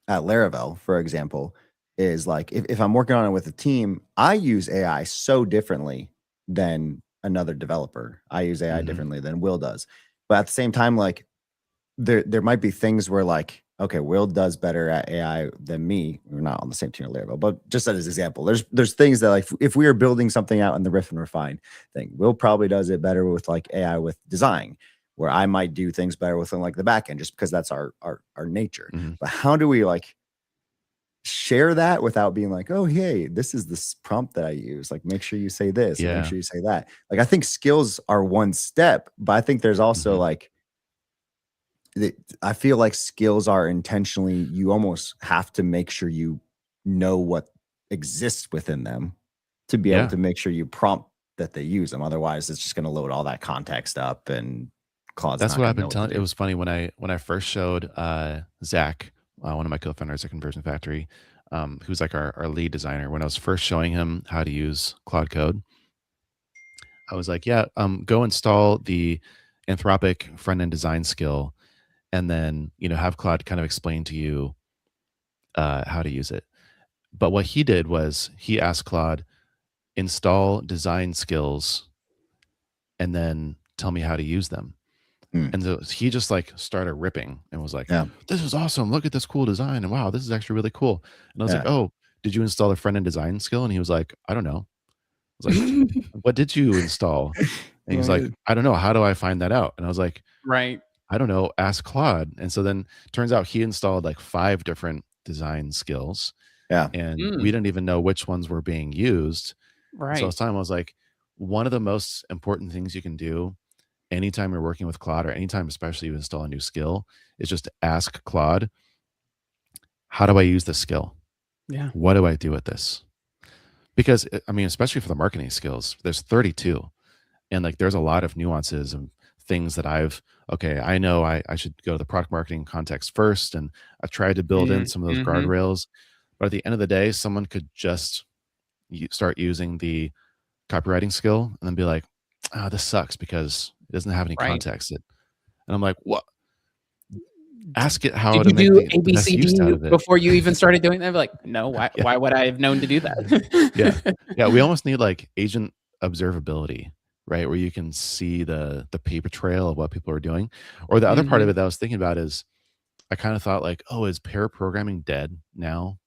at Laravel, for example, is like if I'm working on it with a team, I use AI so differently than another developer. I use AI differently than Will does. But at the same time, like there might be things where like, okay, Will does better at AI than me. We're not on the same team at Laravel, but just as an example, there's things that like if we are building something out in the Riff and Refine thing, Will probably does it better with like AI with design, where I might do things better with like the back end, just because that's our nature. But how do we like share that without being like, oh, hey, this is this prompt that I use. Like, make sure you say this, and make sure you say that. Like, I think skills are one step, but I think there's also like, I feel like skills are intentionally, you almost have to make sure you know what exists within them to be able to make sure you prompt that they use them. Otherwise, it's just going to load all that context up, and Claude's That's not what gonna I've been know what to telling. do. It was funny when I first showed Zach, one of my co-founders at Conversion Factory, who's like our lead designer. When I was first showing him how to use Claude Code, I was like, yeah, go install the Anthropic front end design skill, and then have Claude kind of explain to you how to use it. But what he did was he asked Claude, install design skills, and then tell me how to use them. And so he just like started ripping and was like, this is awesome. Look at this cool design. And wow, this is actually really cool. And I was like, oh, did you install the front end design skill? And he was like, I don't know. I was like, what did you install? And he was like, I don't know. How do I find that out? And I was like, Right. I don't know. Ask Claude. And so then turns out he installed like 5 different design skills. And we didn't even know which ones were being used. Right. So I was telling him, I was like, one of the most important things you can do anytime you're working with Claude, or anytime especially you install a new skill, is just to ask Claude, how do I use this skill? Yeah. What do I do with this? Because I mean, especially for the marketing skills, there's 32. And like there's a lot of nuances and things that I know I should go to the product marketing context first. And I tried to build in some of those guardrails. But at the end of the day, someone could just start using the copywriting skill and then be like, oh, this sucks because it doesn't have any context. And I'm like, what? Ask it how to make the best use out of it before you even started doing that. Like, no, why would I have known to do that? Yeah. We almost need like agent observability, right? Where you can see the paper trail of what people are doing. Or the other part of it that I was thinking about is I kind of thought like, oh, is pair programming dead now?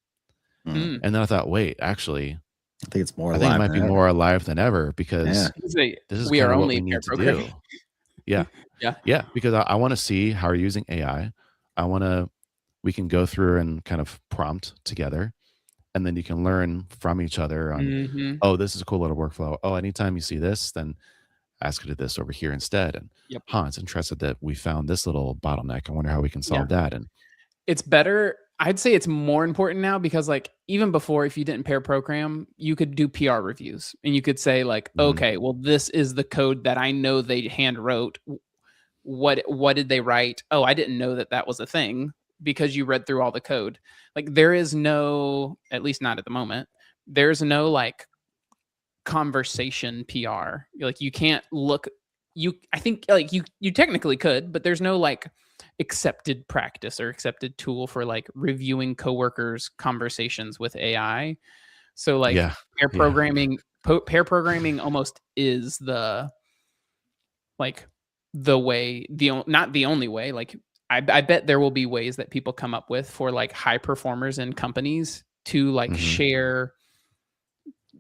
And then I thought, wait, actually, I think it's more I alive. think it might be more alive than ever, because this is kind of what we need to do. Yeah. Because I want to see how you're using AI. We can go through and kind of prompt together, and then you can learn from each other on, oh, this is a cool little workflow. Oh, anytime you see this, then ask it to this over here instead. And it's interested that we found this little bottleneck. I wonder how we can solve that. And it's better. I'd say it's more important now, because like even before, if you didn't pair program, you could do PR reviews and you could say like, okay, well, this is the code that I know they hand wrote. What did they write? Oh, I didn't know that was a thing, because you read through all the code. Like there is no, at least not at the moment, there's no like conversation PR. Like you can't look, I think like you technically could, but there's no like accepted practice or accepted tool for like reviewing coworkers' conversations with AI. So like pair programming almost is the like the way, not the only way. Like I bet there will be ways that people come up with for like high performers in companies to like share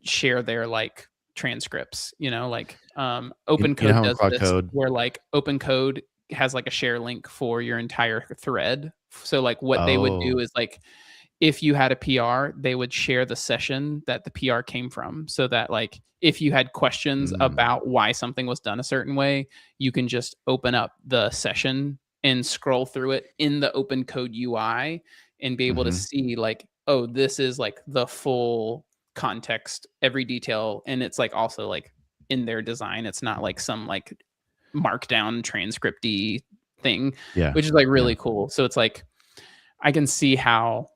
their like transcripts, like open code does this code, where like open code has like a share link for your entire thread. So like what they would do is like, if you had a PR, they would share the session that the PR came from, so that like if you had questions about why something was done a certain way, you can just open up the session and scroll through it in the open code UI and be able to see like, oh, this is like the full context, every detail, and it's like also like in their design. It's not like some like markdown transcripty thing, which is like really cool. So it's like I can see how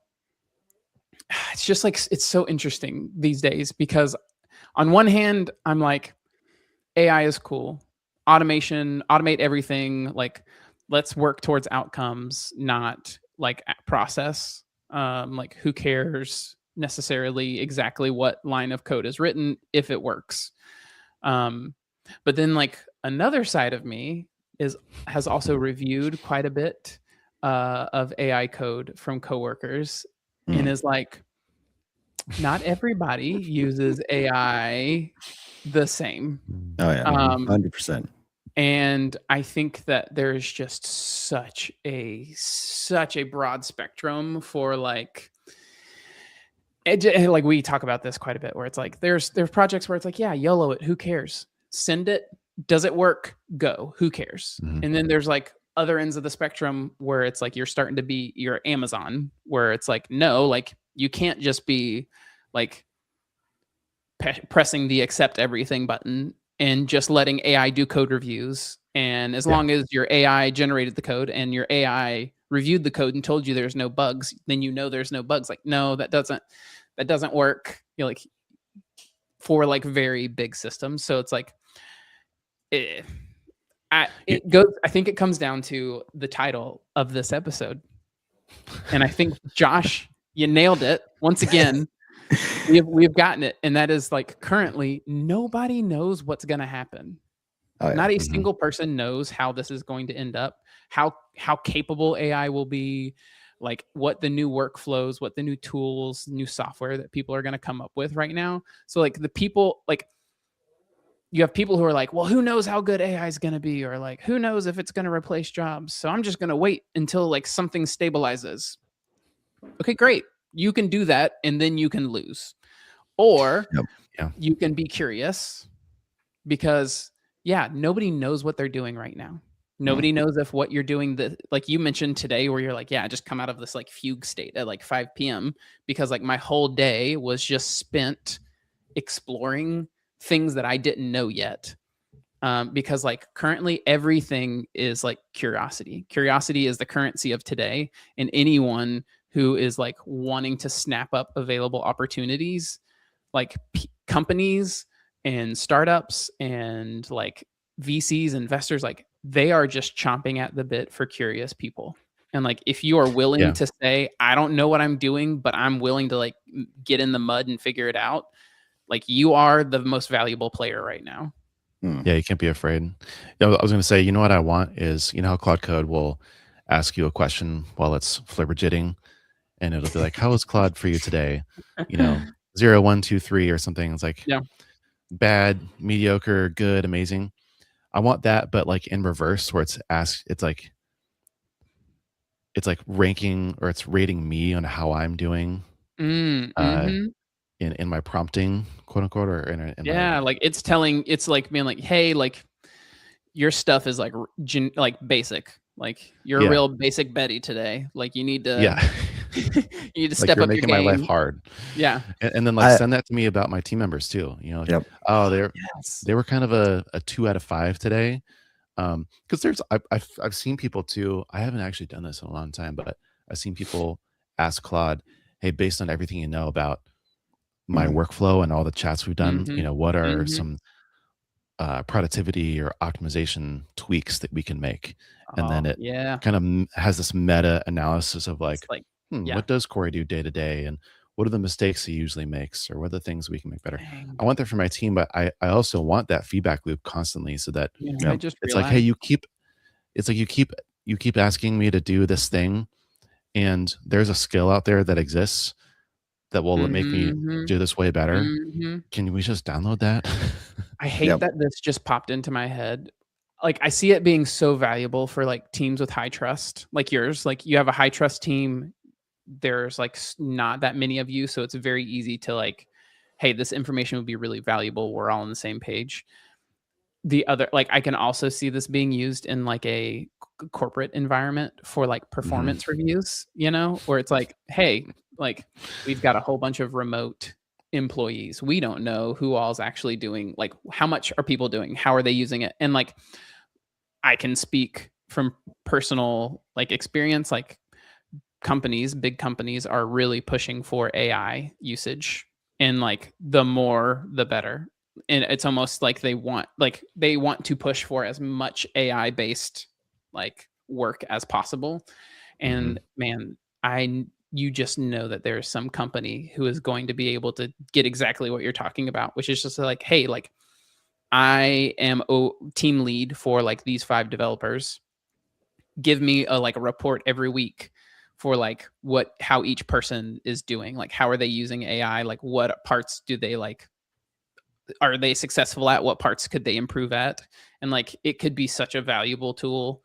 it's just like it's so interesting these days, because on one hand I'm like, AI is cool, automate everything, like let's work towards outcomes, not like process. Like who cares necessarily exactly what line of code is written if it works. But then like another side of me has also reviewed quite a bit of AI code from coworkers, and is like, not everybody uses AI the same. Oh yeah, 100%. And I think that there's just such a broad spectrum for like like we talk about this quite a bit, where it's like there's projects where it's like, yeah, YOLO it, who cares? Send it. Does it work? Go. Who cares? And then there's like other ends of the spectrum where it's like you're starting to be your Amazon, where it's like, no, like you can't just be like pressing the accept everything button and just letting AI do code reviews. And as long as your AI generated the code and your AI reviewed the code and told you there's no bugs, then you know there's no bugs. Like, no, that doesn't work. You know, like for like very big systems. So it's like I think it comes down to the title of this episode. And I think Josh, you nailed it once again. We've gotten it, and that is like currently nobody knows what's going to happen. Oh, yeah. Not a single person knows how this is going to end up, how capable AI will be, like what the new workflows, what the new tools, new software that people are going to come up with right now. So like the people, like you have people who are like, well, who knows how good AI is going to be, or like who knows if it's going to replace jobs. So I'm just going to wait until like something stabilizes. Okay, great. You can do that, and then you can lose. Or you can be curious, because nobody knows what they're doing right now. Nobody knows if what you're doing, like you mentioned today, where you're like, I just come out of this like fugue state at like 5 p.m. because like my whole day was just spent exploring things that I didn't know yet. Because like currently everything is like curiosity. Curiosity is the currency of today, and anyone who is like wanting to snap up available opportunities, like companies and startups and like VCs, investors, like they are just chomping at the bit for curious people. And like, if you are willing to say, I don't know what I'm doing, but I'm willing to like get in the mud and figure it out, like you are the most valuable player right now. Yeah, you can't be afraid. I was going to say, you know what I want is, you know how Claude Code will ask you a question while it's flibberjitting, and it'll be like, how is Claude for you today? 0, 1, 2, 3 or something. It's like bad, mediocre, good, amazing. I want that, but like in reverse, where it's like ranking, or it's rating me on how I'm doing in my prompting, quote unquote, or in like it's like being like, hey, like your stuff is like basic, like you're a real basic Betty today. Like you need to you need to step you're up making your game. my life hard. And then like send that to me about my team members too. Like, they were kind of a 2 out of 5 today. Because I've seen people too. I haven't actually done this in a long time, but I've seen people ask Claude, hey, based on everything you know about my workflow and all the chats we've done, what are some productivity or optimization tweaks that we can make? And then it kind of has this meta analysis of like what does Corey do day to day, and what are the mistakes he usually makes, or what are the things we can make better? I want that for my team, but I also want that feedback loop constantly, so that it's like, hey, you keep asking me to do this thing, and there's a skill out there that exists that will make me do this way better. Can we just download that? I hate that this just popped into my head. Like I see it being so valuable for like teams with high trust, like yours. Like you have a high trust team. There's like not that many of you, so it's very easy to like, hey, this information would be really valuable. We're all on the same page. The other, like, I can also see this being used in like a corporate environment for like performance reviews, where it's like, hey, like we've got a whole bunch of remote employees. We don't know who all's actually doing, like how much are people doing? How are they using it? And like I can speak from personal like experience, like big companies are really pushing for AI usage, and like the more the better. And it's almost like they want to push for as much AI based like work as possible. And man, you just know that there's some company who is going to be able to get exactly what you're talking about, which is just like, hey, like I am team lead for like these 5 developers. Give me a report every week for like how each person is doing. Like, how are they using AI? Like, what parts do they are they successful at? What parts could they improve at? And like, it could be such a valuable tool.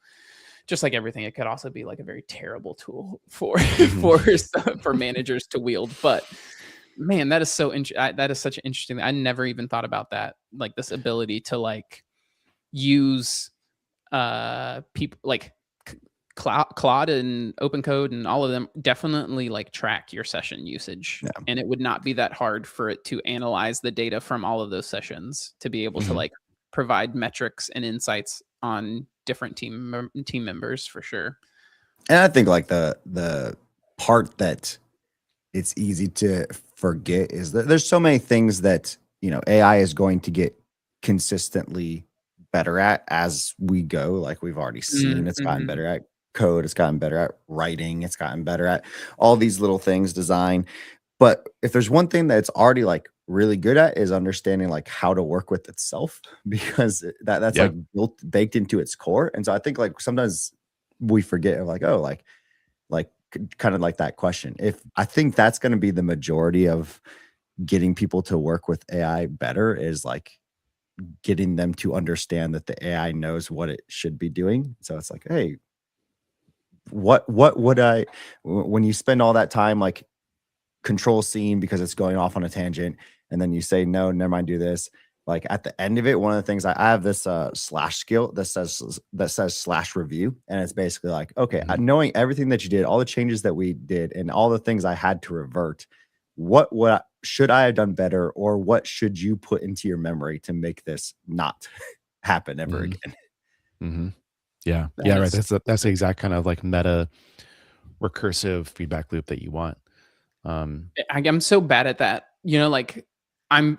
Just like everything, it could also be like a very terrible tool for for managers to wield. But man, that is that is such an interesting. I never even thought about that. Like this ability to like use people like Claude and OpenCode and all of them definitely like track your session usage. Yeah. And it would not be that hard for it to analyze the data from all of those sessions to be able to like provide metrics and insights on different team members for sure. And I think like the part that it's easy to forget is that there's so many things that, you know, AI is going to get consistently better at as we go. Like we've already seen, it's gotten better at code, it's gotten better at writing, it's gotten better at all these little things, design. But if there's one thing that it's already like really good at is understanding like how to work with itself, because that's like baked into its core. And so I think like sometimes we forget of like, oh, like kind of like that question. If I think that's going to be the majority of getting people to work with AI better is like getting them to understand that the AI knows what it should be doing. So it's like, hey, what would I, when you spend all that time like control scene because it's going off on a tangent, and then you say, no, never mind, do this. Like at the end of it, one of the things I have this slash skill that says slash review. And it's basically like, okay, knowing everything that you did, all the changes that we did and all the things I had to revert, what should I have done better, or what should you put into your memory to make this not happen ever again? Yeah. Right. That's the exact kind of like meta recursive feedback loop that you want. I'm so bad at that. You know, like I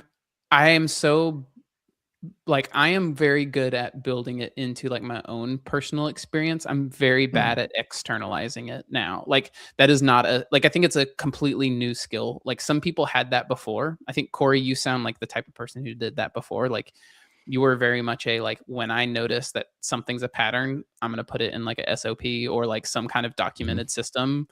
am very good at building it into like my own personal experience. I'm very bad at externalizing it now. Like that is not I think it's a completely new skill. Like some people had that before. I think Corey, you sound like the type of person who did that before. Like you were very much when I notice that something's a pattern, I'm going to put it in like a SOP or like some kind of documented system.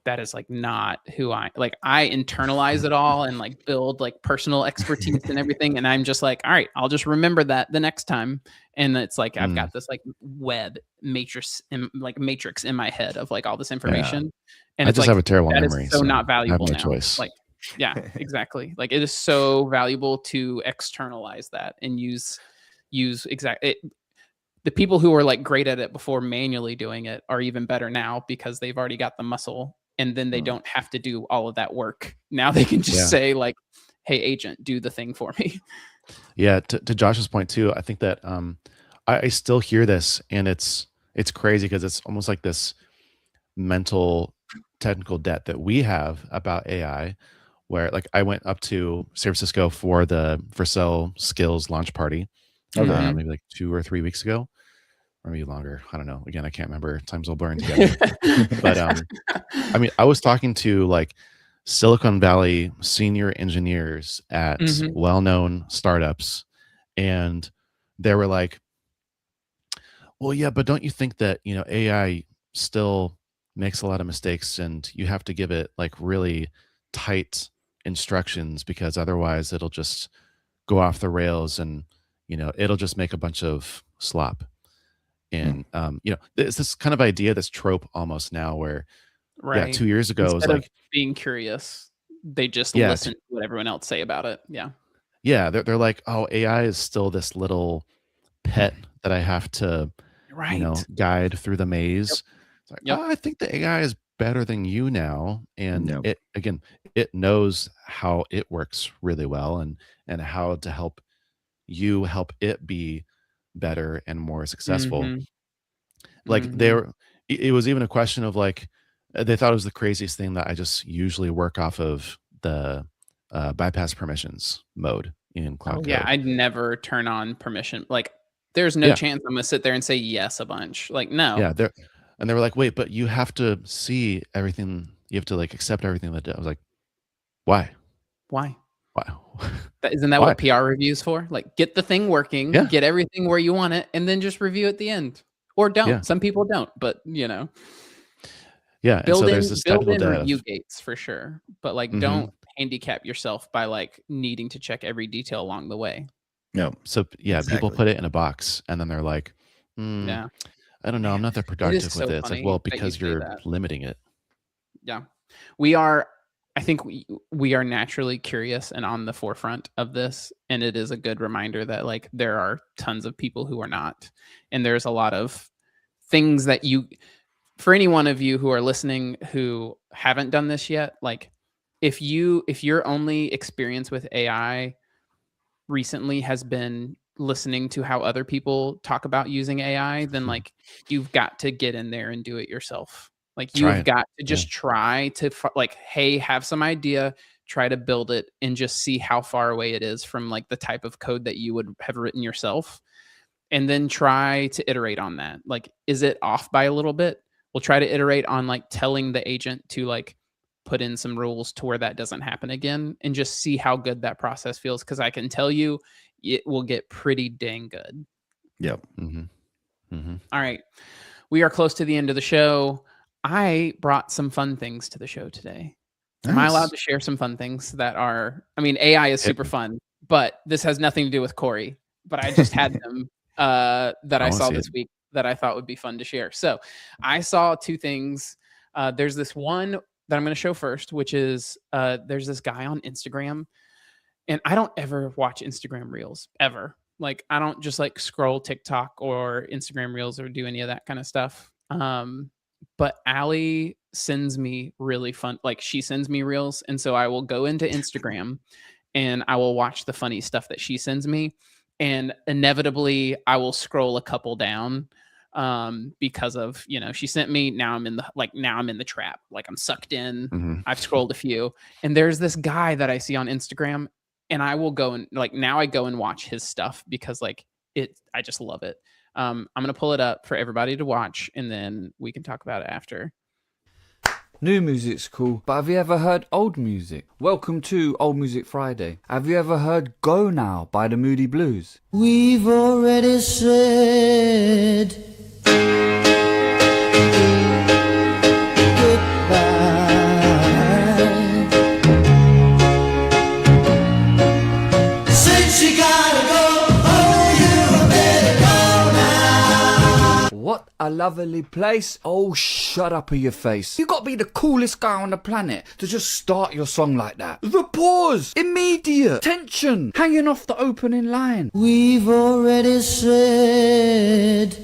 That is like not who I internalize it all and like build like personal expertise and everything. And I'm just like, all right, I'll just remember that the next time. And it's like, I've got this like web matrix in my head of like all this information. And I just have a terrible memory. Is so not valuable I have no now. choice. Like, yeah, exactly. Like it is so valuable to externalize that and use the people who were like great at it before manually doing it are even better now because they've already got the muscle. And then they don't have to do all of that work. Now they can just say like, hey, agent, do the thing for me. Yeah. To Josh's point too, I think that I still hear this, and it's crazy because it's almost like this mental technical debt that we have about AI, where like I went up to San Francisco for the Vercel Skills launch party maybe like 2 or 3 weeks ago. Or maybe longer. I don't know. Again, I can't remember. Time's all blurring together. But I mean, I was talking to like Silicon Valley senior engineers at well-known startups, and they were like, well, yeah, but don't you think that, you know, AI still makes a lot of mistakes and you have to give it like really tight instructions because otherwise it'll just go off the rails and, you know, it'll just make a bunch of slop. And you know, it's this kind of idea, this trope almost now where 2 years ago Instead it was like being curious, they just listen to what everyone else say about it. They're like, oh, AI is still this little pet that I have to you know, guide through the maze. It's like, oh, I think the AI is better than you now, and Yep. it knows how it works really well, and how to help it be better and more successful. Mm-hmm. Like Mm-hmm. it was even a question of like they thought it was the craziest thing that I just usually work off of the bypass permissions mode in Oh Cloud yeah, Code. I'd never turn on permission. Like, there's no Yeah, chance I'm gonna sit there and say yes a bunch. Like, no. yeah. They were like, wait, but you have to see everything. You have to like accept everything that I was like, why? Why? Why? Isn't that Why? what PR reviews for? Like, get the thing working, Yeah, get everything where you want it, and then just review at the end. Or yeah, don't. Some people don't, but yeah. And so there's this build technical in debt review of, gates for sure. But like, mhm. don't handicap yourself by like needing to check every detail along the way. No, So yeah, people exactly. put it in a box, and then they're like, mm, Yeah. I don't know, I'm Man, not that it is productive with so it. It's like, funny well, that you because say you're that. limiting it. Yeah. We are I think we are naturally curious and on the forefront of this, and it is a good reminder that like there are tons of people who are not, and there's a lot of things that for any one of you who are listening who haven't done this yet, like if your only experience with AI recently has been listening to how other people talk about using AI, then like you've got to get in there and do it yourself. Like Try you've it. got to Yeah. just try to like, hey, have some idea, try to build it, and just see how far away it is from like the type of code that you would have written yourself. And then try to iterate on that. Like, is it off by a little bit? We'll try to iterate on like telling the agent to like put in some rules to where that doesn't happen again, and just see how good that process feels. Cause I can tell you it will get pretty dang good. Yep. Mm-hmm. Mm-hmm. All right. We are close to the end of the show. I brought some fun things to the show today. Am I allowed to share some fun things that are, I mean, AI is super fun, but this has nothing to do with Corey, but I just had them that I I want to saw see it. this week that I thought would be fun to share. So I saw two things. There's this one that I'm going to show first, which is there's this guy on Instagram, and I don't ever watch Instagram Reels ever. Like I don't just like scroll TikTok or Instagram Reels or do any of that kind of stuff. But Allie sends me really fun, like she sends me reels, and so I will go into Instagram and I will watch the funny stuff that she sends me, and inevitably I will scroll a couple down because of she sent me, now I'm in the trap, like I'm sucked in. Mm-hmm. I've scrolled a few, and there's this guy that I see on Instagram, and I will go and like now I go and watch his stuff because like I just love it. I'm gonna pull it up for everybody to watch, and then we can talk about it after. New music's cool, but have you ever heard old music? Welcome to Old Music Friday. Have you ever heard Go Now by the Moody Blues? We've already said goodbye. Since you gotta go, oh, you better go now. What a lovely place. Oh, shut up in your face. You gotta be the coolest guy on the planet to just start your song like that. The pause, immediate, tension, hanging off the opening line. We've already said.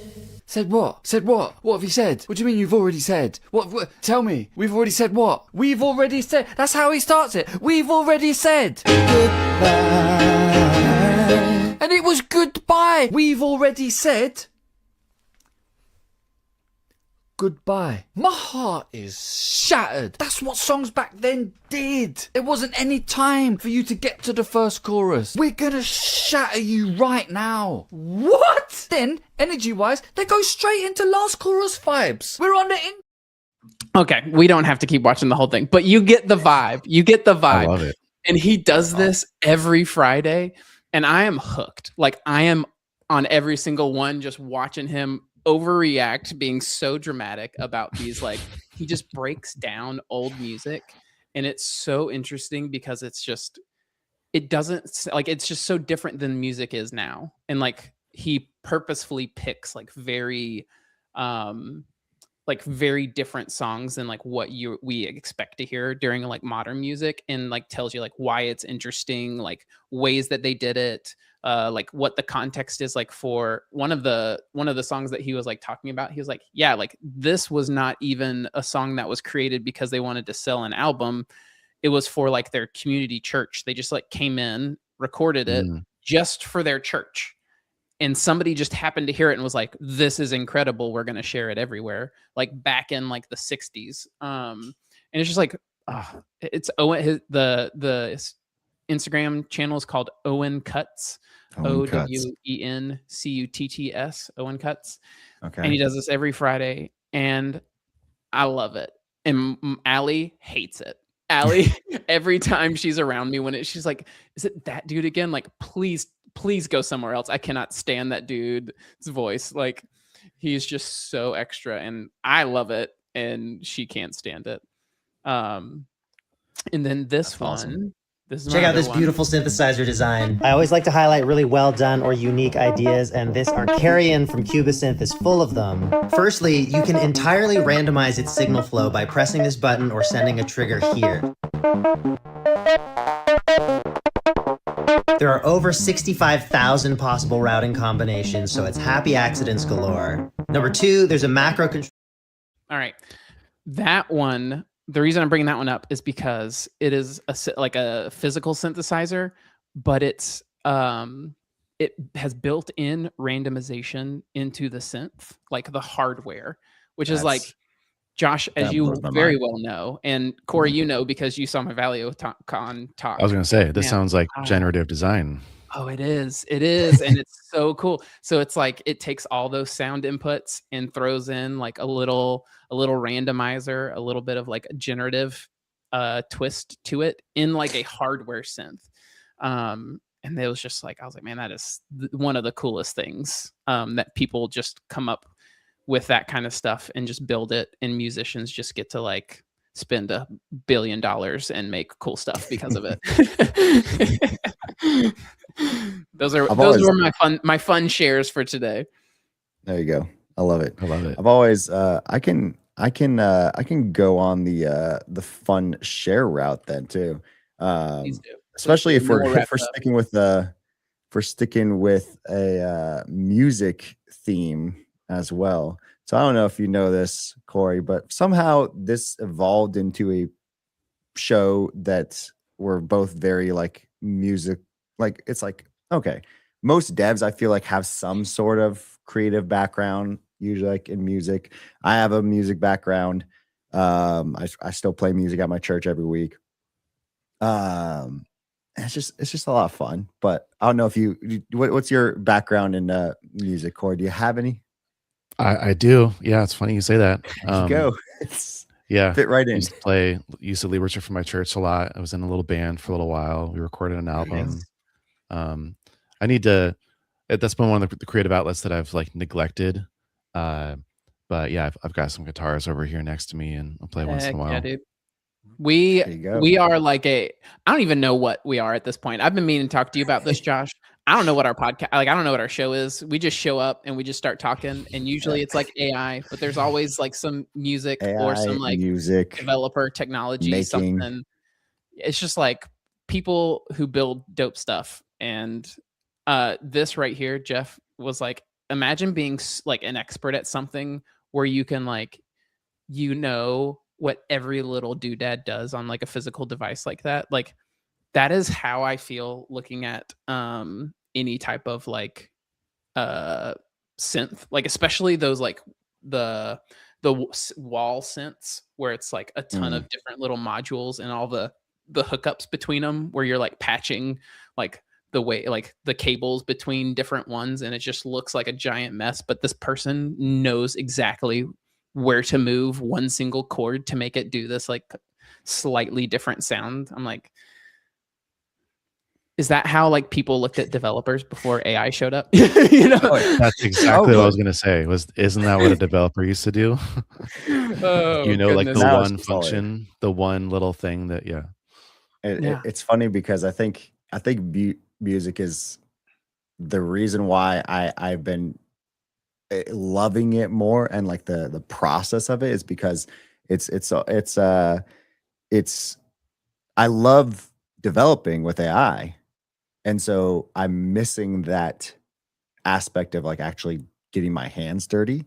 Said what? Said what? What have you said? What do you mean you've already said? What? Tell me. We've already said what? We've already said. That's how he starts it. We've already said. Goodbye. And it was goodbye. We've already said. Goodbye. My heart is shattered. That's what songs back then did. There wasn't any time for you to get to the first chorus. We're gonna shatter you right now. What? Then, energy-wise, they go straight into last chorus vibes. We're on the Okay, we don't have to keep watching the whole thing, but you get the vibe. You get the vibe. I love it. And he does this every Friday, and I am hooked. Like I am on every single one, just watching him overreact, being so dramatic about these. Like he just breaks down old music, and it's so interesting because it's just it's just so different than music is now. And like he purposefully picks like very different songs than like what we expect to hear during like modern music, and like tells you like why it's interesting, like ways that they did it, like what the context is like for one of the songs that he was like talking about. He was like, yeah, like this was not even a song that was created because they wanted to sell an album. It was for like their community church. They just like came in, recorded it just for their church. And somebody just happened to hear it and was like, this is incredible. We're going to share it everywhere. Like back in like the 60s. And it's just like, it's Owen, the Instagram channel is called Owen Cuts. OWENCUTTS, Owen Cuts. Okay. And he does this every Friday. And I love it. And Allie hates it. Allie, every time she's around me she's like, is it that dude again? Like, please go somewhere else. I cannot stand that dude's voice. Like, he's just so extra and I love it. And she can't stand it. And then this one, awesome. Check out this beautiful synthesizer design. I always like to highlight really well done or unique ideas, and this Arcarian from Cubasynth is full of them. Firstly, you can entirely randomize its signal flow by pressing this button or sending a trigger here. There are over 65,000 possible routing combinations, so it's happy accidents galore. Number 2, there's a macro control. All right. That one, the reason I'm bringing that one up is because it is like a physical synthesizer, but it has built-in randomization into the synth, like the hardware, which is like, Josh, as you very well know, and Corey, you know, because you saw my ValioCon talk. I was going to say, this sounds like generative design. Oh, it is. It is. And it's so cool. So it's like, it takes all those sound inputs and throws in like a little randomizer, a little bit of like a generative twist to it in like a hardware synth. And it was just like, I was like, man, that is one of the coolest things that people just come up with that kind of stuff and just build it. And musicians just get to like spend $1 billion and make cool stuff because of it. Those were my fun shares for today. There you go. I love it. I've always I can go on the fun share route then too. Especially if we're sticking with a music theme as well. So I don't know if you know this, Corey, but somehow this evolved into a show that we're both very like music. Like, it's like, okay, most devs I feel like have some sort of creative background, usually like in music. I have a music background. I still play music at my church every week. It's just a lot of fun. But I don't know if what's your background in music, Corey? Do you have any? I do. Yeah, it's funny you say that. Go. Fit right in. Used to lead worship for my church a lot. I was in a little band for a little while. We recorded an album. Nice. That's been one of the creative outlets that I've like neglected. But yeah, I've got some guitars over here next to me and I'll play once in a while. Yeah, dude. We are like I don't even know what we are at this point. I've been meaning to talk to you about this, Josh. I don't know what our podcast, like, I don't know what our show is. We just show up and we just start talking. And usually it's like AI, but there's always like some music or some like music developer technology, something. It's just like people who build dope stuff. And this right here, Jeff, was like, imagine being like an expert at something where you can like, you know, what every little doodad does on like a physical device like that. Like, that is how I feel looking at any type of like synth, like especially those like the wall synths where it's like a ton of different little modules and all the hookups between them, where you're like patching like the way like the cables between different ones, and it just looks like a giant mess. But this person knows exactly where to move one single chord to make it do this like slightly different sound. I'm like, is that how like people looked at developers before AI showed up? You know, that's exactly what I was gonna say. Isn't that what a developer used to do? You know, like the one function, the one little thing that it's funny because I think music is the reason why I've been loving it more, and like the process of it is because it's I love developing with AI. And so I'm missing that aspect of like actually getting my hands dirty,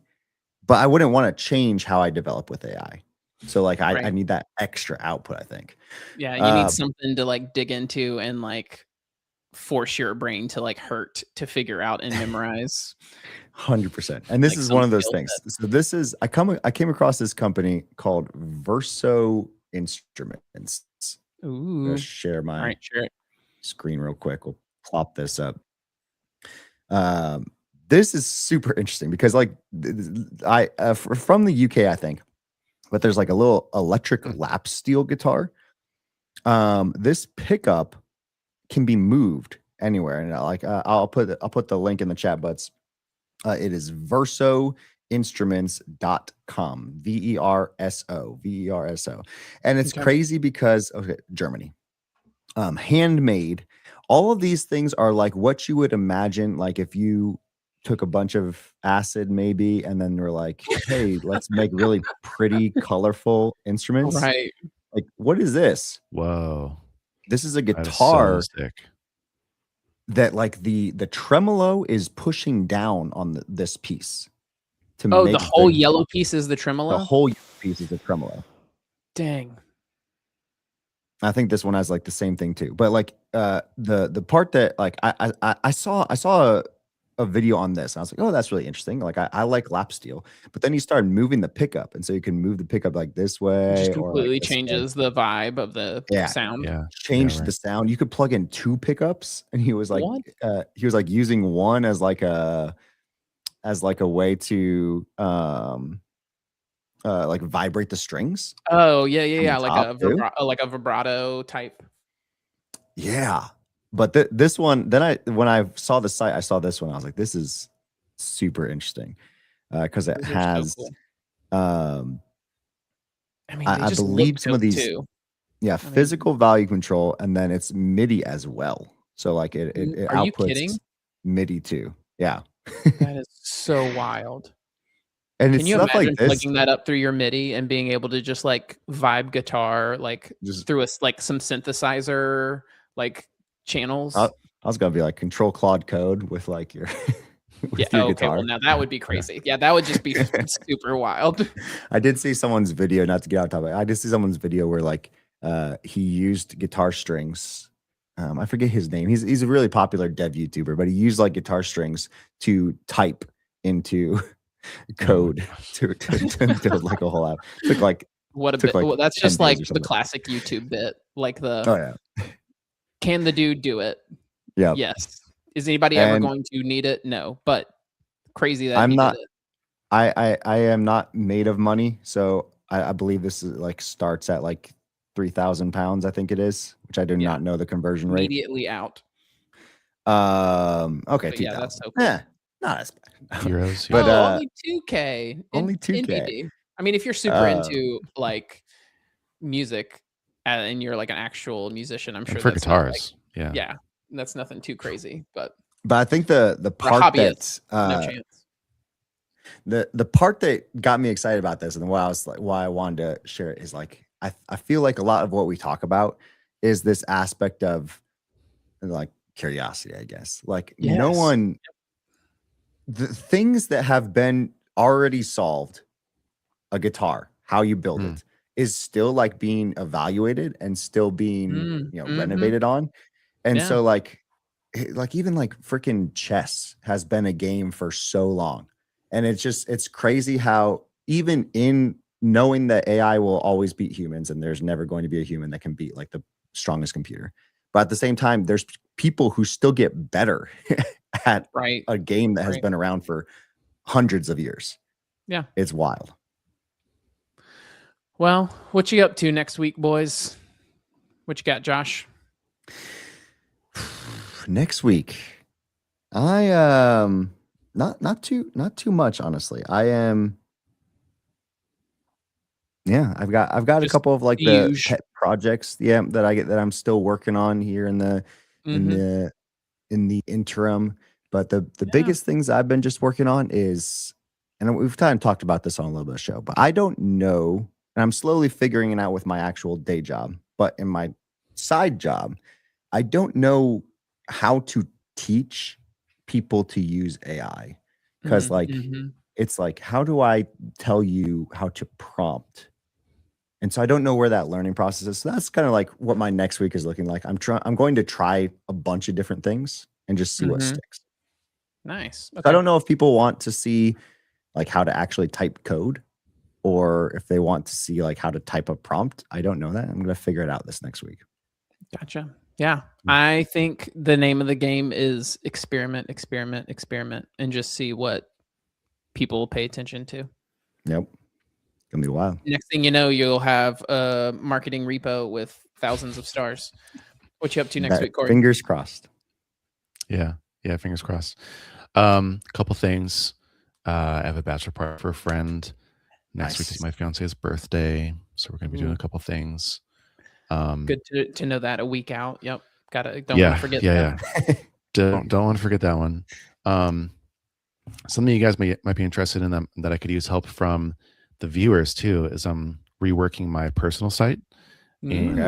but I wouldn't want to change how I develop with AI. So like I need that extra output, I think. Yeah, you need something to like dig into and like force your brain to like hurt to figure out and memorize. 100%. And this Like is some one of those skill things. set. So this is I came across this company called Verso Instruments. I'm Ooh. gonna share All my right, share it. screen real quick. We'll plop this up. This is super interesting because like from the UK, I think, but there's like a little electric lap steel guitar. This pickup can be moved anywhere, and like I'll put the link in the chat, but it is versoinstruments.com, Verso, and it's crazy because Germany, handmade. All of these things are like what you would imagine, like if you took a bunch of acid maybe and then we're like, hey, let's make really pretty colorful instruments. Right. Like, what is this? Whoa, this is a that is guitar so sick. that like the tremolo is pushing down on this piece to Oh, make the whole yellow piece is the the tremolo? whole piece is a tremolo. Dang. I think this one has like the same thing too. But like the part that like I saw a video on this. And I was like, oh, that's really interesting. Like I like lap steel. But then you started moving the pickup, and so you can move the pickup like this way. It just or completely like this way. changes the vibe of the sound. Yeah, Changed right. the sound. You could plug in 2 pickups, and he was like What? using one as like a way to like vibrate the strings. Oh, yeah. Like top too. like a vibrato type. Yeah. But this one, then when I saw the site, I saw this one. I was like, this is super interesting because it has, so cool. I mean, I believe some of these, too. physical value control, and then it's MIDI as well. So like it Are you outputs kidding? MIDI too. Yeah. That is so wild. And Can it's you stuff imagine like this. plugging that up through your MIDI and being able to just like vibe guitar like Just through like some synthesizer like channels? I was gonna be like control Claude code with like your with your Okay. guitar. Well, now that would be crazy. Yeah, that would just be super wild. I did see someone's video, not to get out topic. I did see someone's video where like he used guitar strings. I forget his name. He's a really popular dev YouTuber, but he used like guitar strings to type into code to build like a whole app. Took like What a took, bit. like, Well, that's 10 just days like or the something. classic YouTube bit. Like the Oh yeah. can the dude do it? Yeah. Yes. Is anybody ever And- going to need it? No. But crazy that I'm he not- did it. I am not made of money, so I believe this is like starts at like 3,000 pounds, I think it is, which I do not know the conversion rate. Immediately out. Okay, But yeah, 2,000. that's so cool. Not as bad. Euros. But, only 2K. only in 2K. NBD. I mean, if you're super into like music and you're like an actual musician, I'm sure And for that's not, guitars. like, yeah, that's nothing too crazy. But I think the for a part hobbyist, that no chance. the part that got me excited about this and why I wanted to share it is like I feel like a lot of what we talk about is this aspect of like curiosity, I guess. Like no Yes. one, the things that have been already solved, a guitar, how you build it, is still like being evaluated and still being renovated on. And so like even like freaking chess has been a game for so long. And it's crazy how even in knowing that AI will always beat humans and there's never going to be a human that can beat like the strongest computer. But at the same time, there's people who still get better at a game that has been around for hundreds of years. Yeah. It's wild. Well, what you up to next week, boys? What you got, Josh? Next week, I not too much, honestly. I am I've got a couple of like the pet projects that I'm still working on here in the in the interim. But the biggest things I've been just working on is, and we've kind of talked about this on a little bit of show, but I don't know, and I'm slowly figuring it out with my actual day job, but in my side job, I don't know how to teach people to use AI. Because like it's like, how do I tell you how to prompt? And so I don't know where that learning process is. So that's kind of like what my next week is looking like. I'm going to try a bunch of different things and just see what sticks. Nice. Okay. So I don't know if people want to see like how to actually type code, or if they want to see like how to type a prompt. I don't know that. I'm going to figure it out this next week. Gotcha. Yeah. I think the name of the game is experiment, experiment, experiment, and just see what people pay attention to. Yep. Gonna be wild. Next thing you know, you'll have a marketing repo with thousands of stars. What you up to next week, Corey? Fingers crossed. Yeah. Fingers crossed. Couple things. I have a bachelor party for a friend. Next week is my fiance's birthday, so we're gonna be doing a couple things. Good to know that a week out. Yep. Don't want to forget that. Don't want to forget that one. Something you guys might be interested in that I could use help from the viewers too is I'm reworking my personal site, and I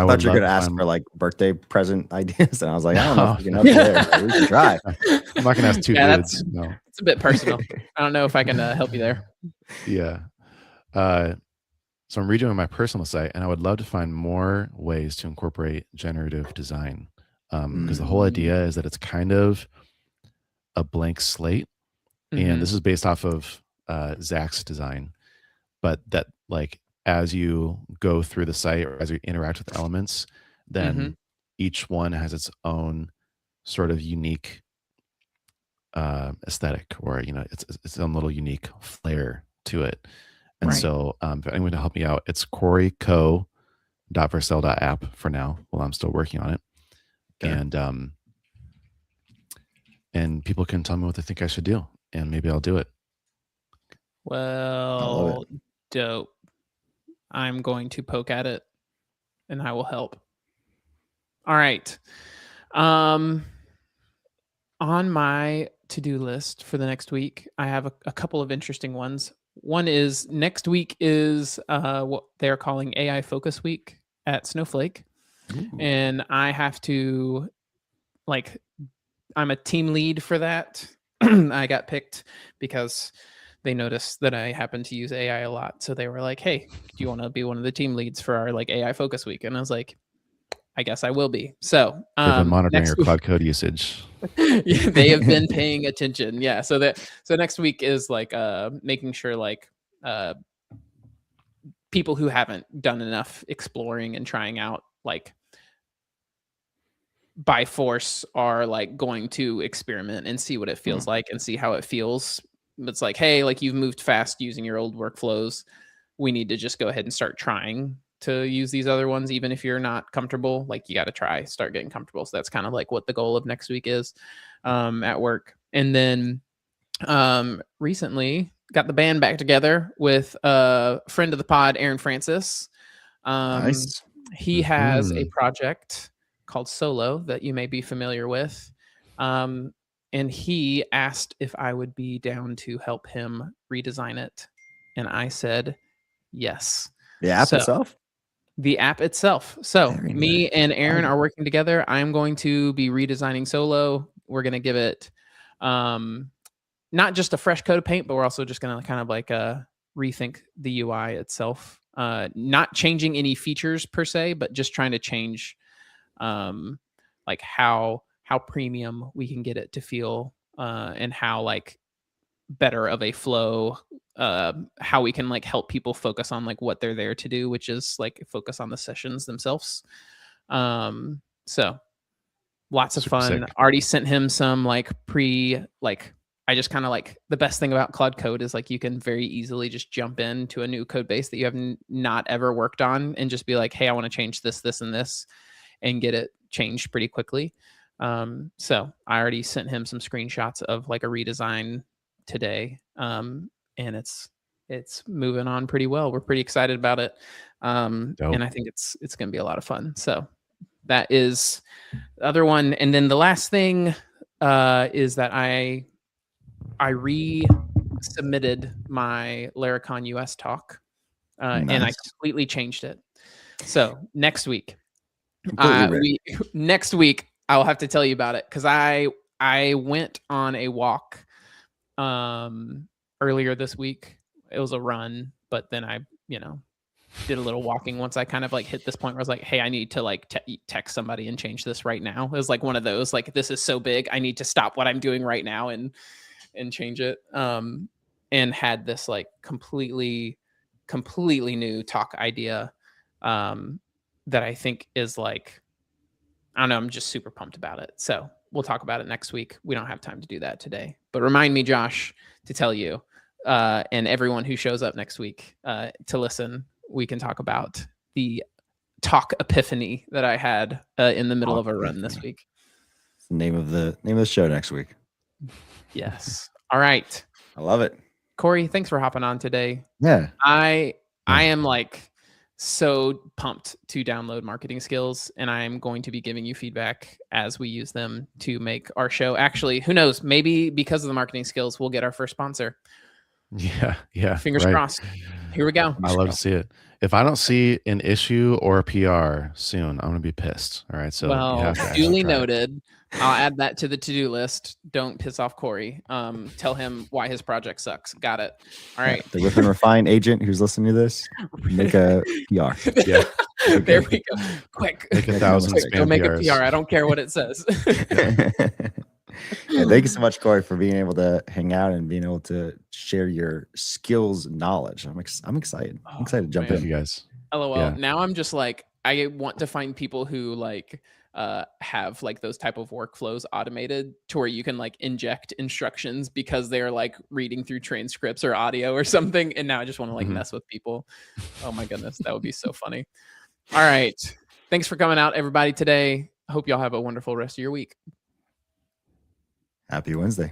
thought you were gonna ask for like birthday present ideas, and I was like, I don't know if you can help you there. We can try. I'm not gonna ask two dudes. No, it's a bit personal. I don't know if I can help you there. Yeah. So I'm redoing my personal site, and I would love to find more ways to incorporate generative design, because the whole idea is that it's kind of a blank slate, and this is based off of Zach's design, but that like as you go through the site or as you interact with elements, then each one has its own sort of unique aesthetic, or its own little unique flair to it. And so if anyone to help me out, it's coreyco.vercel.app for now while I'm still working on it. Okay. And people can tell me what they think I should do, and maybe I'll do it. Well, dope. I'm going to poke at it, and I will help. All right. On my to-do list for the next week, I have a couple of interesting ones. One is next week is what they're calling AI Focus Week at Snowflake. Ooh. And I have to, I'm a team lead for that. I got picked because they noticed that I happen to use AI a lot. So they were like, hey, do you want to be one of the team leads for our AI Focus Week? And I was like, I guess I will be. So they've been monitoring your cloud code usage. Yeah, they have been paying attention. Yeah. So next week is making sure people who haven't done enough exploring and trying out by force are going to experiment and see what it feels like and see how it feels. It's like, hey, you've moved fast using your old workflows. We need to just go ahead and start trying to use these other ones, even if you're not comfortable. You got to start getting comfortable. So that's kind of what the goal of next week is at work. And then recently got the band back together with a friend of the pod, Aaron Francis. Nice. He has a project called Solo that you may be familiar with. And he asked if I would be down to help him redesign it. And I said, yes. The app itself? The app itself. So me and Aaron are working together. I'm going to be redesigning Solo. We're going to give it not just a fresh coat of paint, but we're also just going to kind of rethink the UI itself. Not changing any features per se, but just trying to change how premium we can get it to feel and how better of a flow, how we can help people focus on what they're there to do, which is focus on the sessions themselves. So lots of fun. Sick. Already sent him some I just kind of the best thing about Cloud Code is you can very easily just jump into a new code base that you have not ever worked on and just be like, hey, I want to change this, this, and this, and get it changed pretty quickly. So I already sent him some screenshots of a redesign today. And it's moving on pretty well. We're pretty excited about it. And I think it's going to be a lot of fun. So that is the other one. And then the last thing is that I resubmitted my Laracon US talk and I completely changed it. So next week, I'll have to tell you about it because I went on a walk earlier this week. It was a run, but then I, did a little walking once I kind of like hit this point where I was like, hey, I need to like text somebody and change this right now. It was like one of those, like, this is so big, I need to stop what I'm doing right now and change it. And had this like completely new talk idea that I think is like, I don't know, I'm just super pumped about it. So we'll talk about it next week. We don't have time to do that today, but remind me, Josh, to tell you and everyone who shows up next week to listen, we can talk about the talk epiphany that I had in the middle of a run this week. It's the name of the show next week. Yes. All right. I love it. Corey, thanks for hopping on today. Yeah. I am like so pumped to download Marketing Skills, and I'm going to be giving you feedback as we use them to make our show. Actually, who knows? Maybe because of the Marketing Skills, we'll get our first sponsor. Yeah. Fingers crossed. Here we go. I love to see it. If I don't see an issue or a PR soon, I'm gonna be pissed. All right. So well, duly noted. I'll add that to the to-do list. Don't piss off Corey. Tell him why his project sucks. Got it. All right. The Riff and Refine agent who's listening to this, make a PR. Yeah. There we go. Quick. Make 1,000 spam Go make PRs. a PR. I don't care what it says. Yeah, thank you so much, Corey, for being able to hang out and being able to share your skills knowledge. I'm excited. I'm excited to jump Thank in. you guys. LOL. Yeah. Now I'm just like, I want to find people who like have like those type of workflows automated to where you can like inject instructions because they're like reading through transcripts or audio or something. And now I just want to like mess with people. Oh my goodness. That would be so funny. All right. Thanks for coming out, everybody, today. Hope y'all have a wonderful rest of your week. Happy Wednesday.